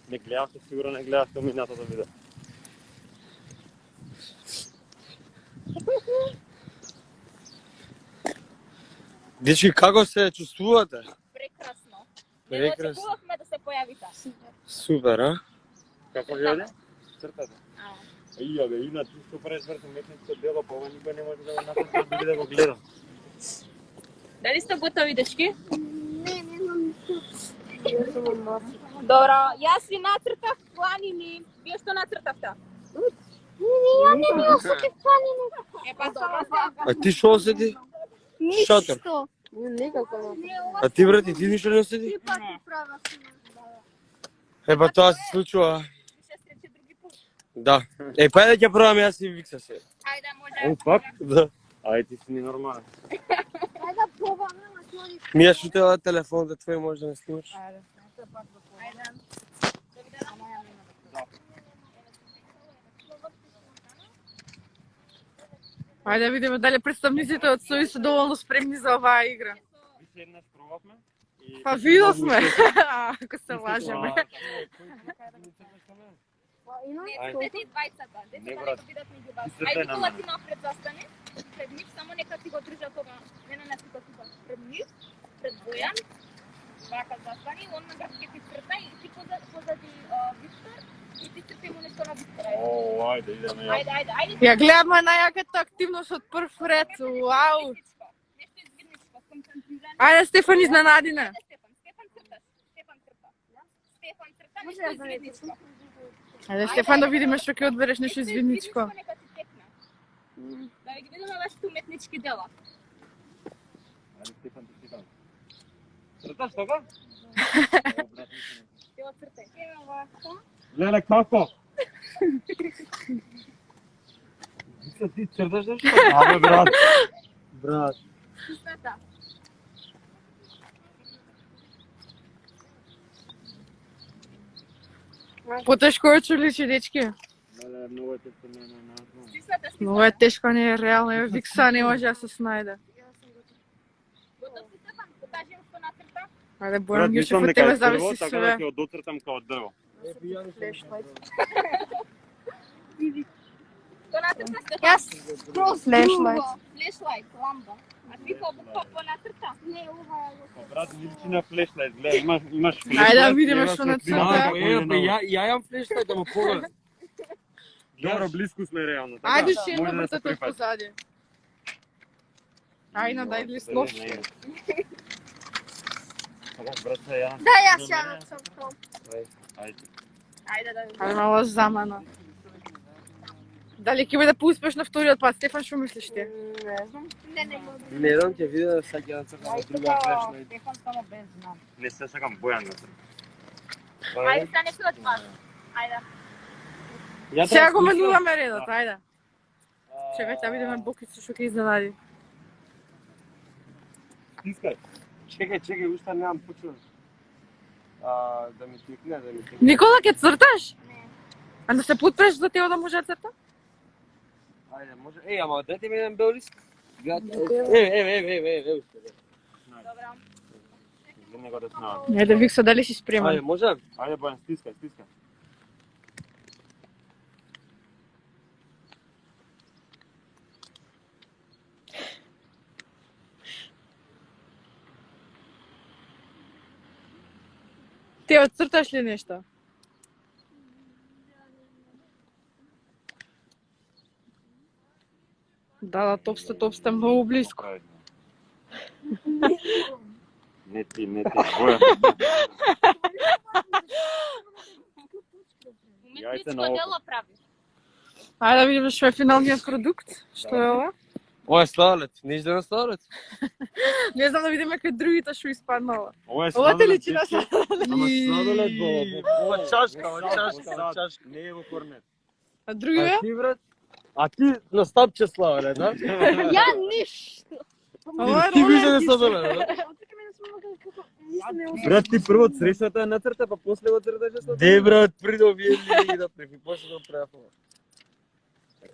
Не гледавте, сигурно не гледавте минатото видео. Дечки, како се чувствувате? Прекрасно. Прекрасно. Очекувавме да се појавите. Супер, а? Како ви оде? Цртата. Иа бе, Ина, ти што правиш вртом метничко дело, па ова никој не може да го направи да биде да го гледам. Дали сте готови, дечки? Добро, јас ви нацртав планини. Вие што нацртавте? Ја не ми осетив планини. Епа добро, сега. А ти што осети? Шатор. Никако. А ти, брати, ти ништо не осети? Епа тоа се случува. Ще среće други пut. Да. Па да ќе пробам јас и Викса се. Ајде, може. О, пак? Да. Ај, ти си ненормален. Ајде да пробаме, ама сложи. Ми ја шутела телефонот твој, може да не снимаш. Ајде. Ајде да видиме дали представниците од СОИ се доволно спремни за оваа игра. Више еднаш пробавме. Па видовме, ако се лажеме. Дете и двајцата, дете Не, да брат. нека бидат меѓу вас. Ти се Ајде, те Никола, на ти напред застани. Пред нив, само нека ти го држа тоа. Мене не тука тука. Пред нив, пред Бојан. Вака застани, он на грб ќе ти црта и ти позади Виктор. И ти црта му нешто на Виктор. О, ајде, идеме ја. Ајде. Ја гледаме најаката активност од прв ред. Вау! Нешто извидничко, концентрирано. Ајде, Стефан, изненадина. Стефан црта. Стефан црта. Стане што извидничко. Ајде, Стефан, да видиме што ќе одбереш нешто извидничко. Нека ти текне. Да ги видиме вашите уметнички дела. Црташ така? Ти оцртај. Еме вака. Леле, како? Ти црташ нешто? Абе, брат. Брат. Стисната. Потешко е чуличи, дечки. Леле, многу е тешко, не. Стисната, Многу е тешко, не е реално. Ева Викса не може да се снајде. Готов си, Стефан? Покажи им што нацрта. Ајде, Бојан Јушев, од тебе зависи така да све. ќе го доцртам као дрво. Што нацрта, Стефан? Флешлайт. Флешлайт, ламба. А ти колку по нацрта? Не, ова е Брат, личи на флешлайт, гледай, имаш флешлайт. Ајде да видиме што нацрта. Ја имам флешлайт, да му погледам. Добро, близко сме реално. така? Ајде ще Може едно да се бртат од прифати. позади. Ајна, дај листов. Брат, ја. Да, јас ја нацртам. Ајде. Ајде да видиме. Ајде мало замана. Дали ќе биде поуспешно вториот пат? Стефан, што мислиш ти? Не мога. Не знам, ќе видам сега ќе нацртам друга флешлайт. Стефан само без знам. Не се сакам Бојан на црта. Ајде, стане што од пат. Ајде. Сега го менуваме редот, ајде. Чекај, да видиме Бокица што ќе изненади. Искај. Чекај, уште немам почнал. Да ми тикне. Никола, ќе црташ? Не. А да се подпреш за тео да може да црта? Ајде, може. Ама дайте ми еден бел лист. Еве. Добра. Извини го да снава. Ајде, Викса, дали си Ајде, спремен? може? Ајде, Бојан, стискај. Ти отцрташ ли нешто? Да, топсте многу близко. Не ти, Бојан. Уметничко дело правиш. Ајде да видиме што е финалниот продукт. Што е ова? Ова е сладолед, ништо на сладолед. Не знам да видиме кај другите што испаднало. Ова е Ова те сладолед, личи на дечки. сладолед. Ама сладолед ова чашка. Не е во корнет. А другиот? А ти, брат? А ти на стапче сладолед, да? Ја ништо. Ова е Ти вижда ролет. на сладолед, да? Брат, ти прво срещата е нацрта, па после го црташ сладолед. Де, брат, придо вие ми да префи, после да префа.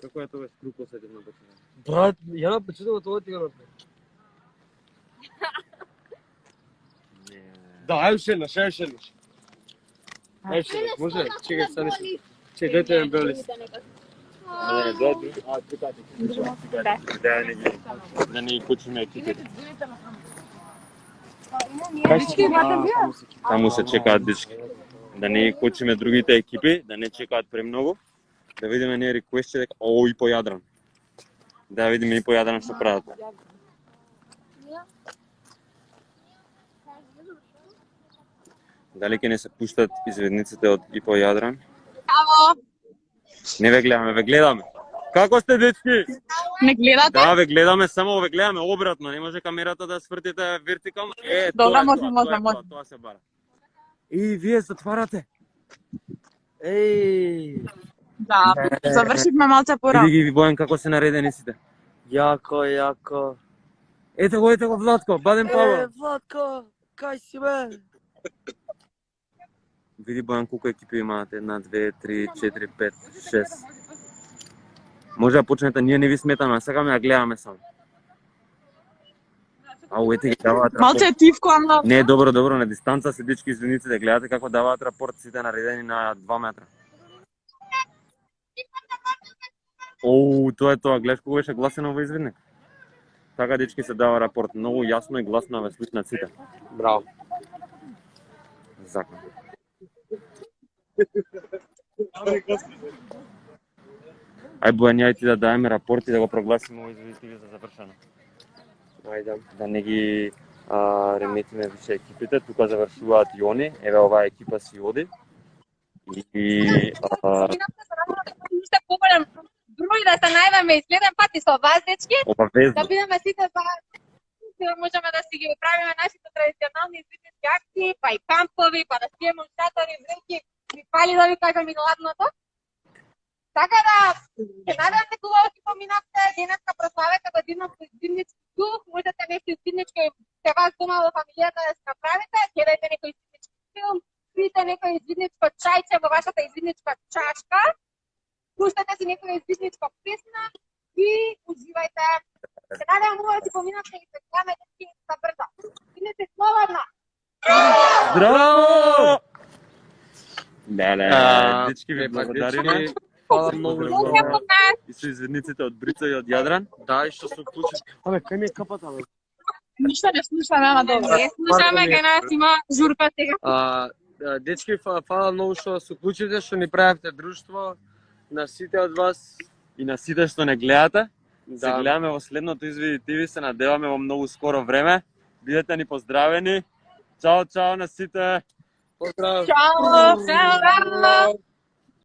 Како е тоа скруко се на почина? Брат, ја напочитам тоа ти го направи. Да, ајде уште еднаш. Ајде уште еднаш, може? Чекај, стани се. Чекај, дайте еден бел лист. Не, добро. А, чекајте. Да не ги кучиме екипите. Таму се чекаат дечки. Да не ги кучиме другите екипи, да не чекаат премногу. Да видиме ние реквестче дека и по Јадран. Да видиме и по Јадран што прават. Дали ќе не се пуштат изведниците од и по Јадран? Аво, Не ве гледаме. Како сте дечки? не гледате? Да, ве гледаме, само ве гледаме обратно. Не може камерата да свртите вертикално. Добра, може. Тоа се бара. И вие затварате. Еј, Да, завршивме малце пора. Види ги Бојан како се наредени сите. јако. Ете го Владко, Баден Павел. Владко, кај си бе? Види Бојан колку екипи имаат, 1, 2, 3, 4, 5, 6. Може да почнете, ние не ви сметаме, сакаме да гледаме само. Ау, ете ги даваат рапорт. Малце е тивко, ама... Не, добро, на дистанца се дечки извиниците, гледате како даваат рапорт сите наредени на 2 метра. Тоа е тоа, гледаш кога беше гласено во извидник. Така дечки се дава рапорт, многу јасно и гласно ве слушнат сите. Браво. Закон. Ај Бојан, ја и ти да даеме рапорт и да го прогласиме во извидник за завршено. Ајде. Да не ги реметиме више екипите, тука завршуваат и они, еве оваа екипа си оди. И Поминавте за работата, уште поголем број да се најдеме и следен пат и со вас, дечки, да обавезно. бидеме сите заедно. Можеме да си ги правиме нашите традиционални извиднички акции, па и кампови, па да спиеме у шатори, вреки, ми фали да ви кажам и ладното. Така да, се надам се хубаво си поминавте, денеска прославете годината со извиднички дух, можете нешто извиднички се вас дома во фамилијата да се направите, гледајте некој извиднички филм, пиете некој извидничко чајче во вашата извидничка чашка, пуштете си некоја извидничка песна и уживајте. Се надевам убаво да си поминавте и се гледаме дечки за брзо. Идете слободно! Здраво! Леле, дечки ви благодариме. Фала многу И со извидниците од Брица и од Јадран. Да, и што се уклучи. Абе, кај ми е капата, бе? Ништо не слушаме, ама добро. Слушаме, кај нас има журка сега. Дечки, фала многу што се уклучите, што ни правите друштво, на сите од вас. И на сите што не гледате. Се Да. гледаме во следното Извиди ТВ, се надеваме во многу скоро време. Бидете ни поздравени. Чао, чао на сите. Поздрав! Чао! Чао!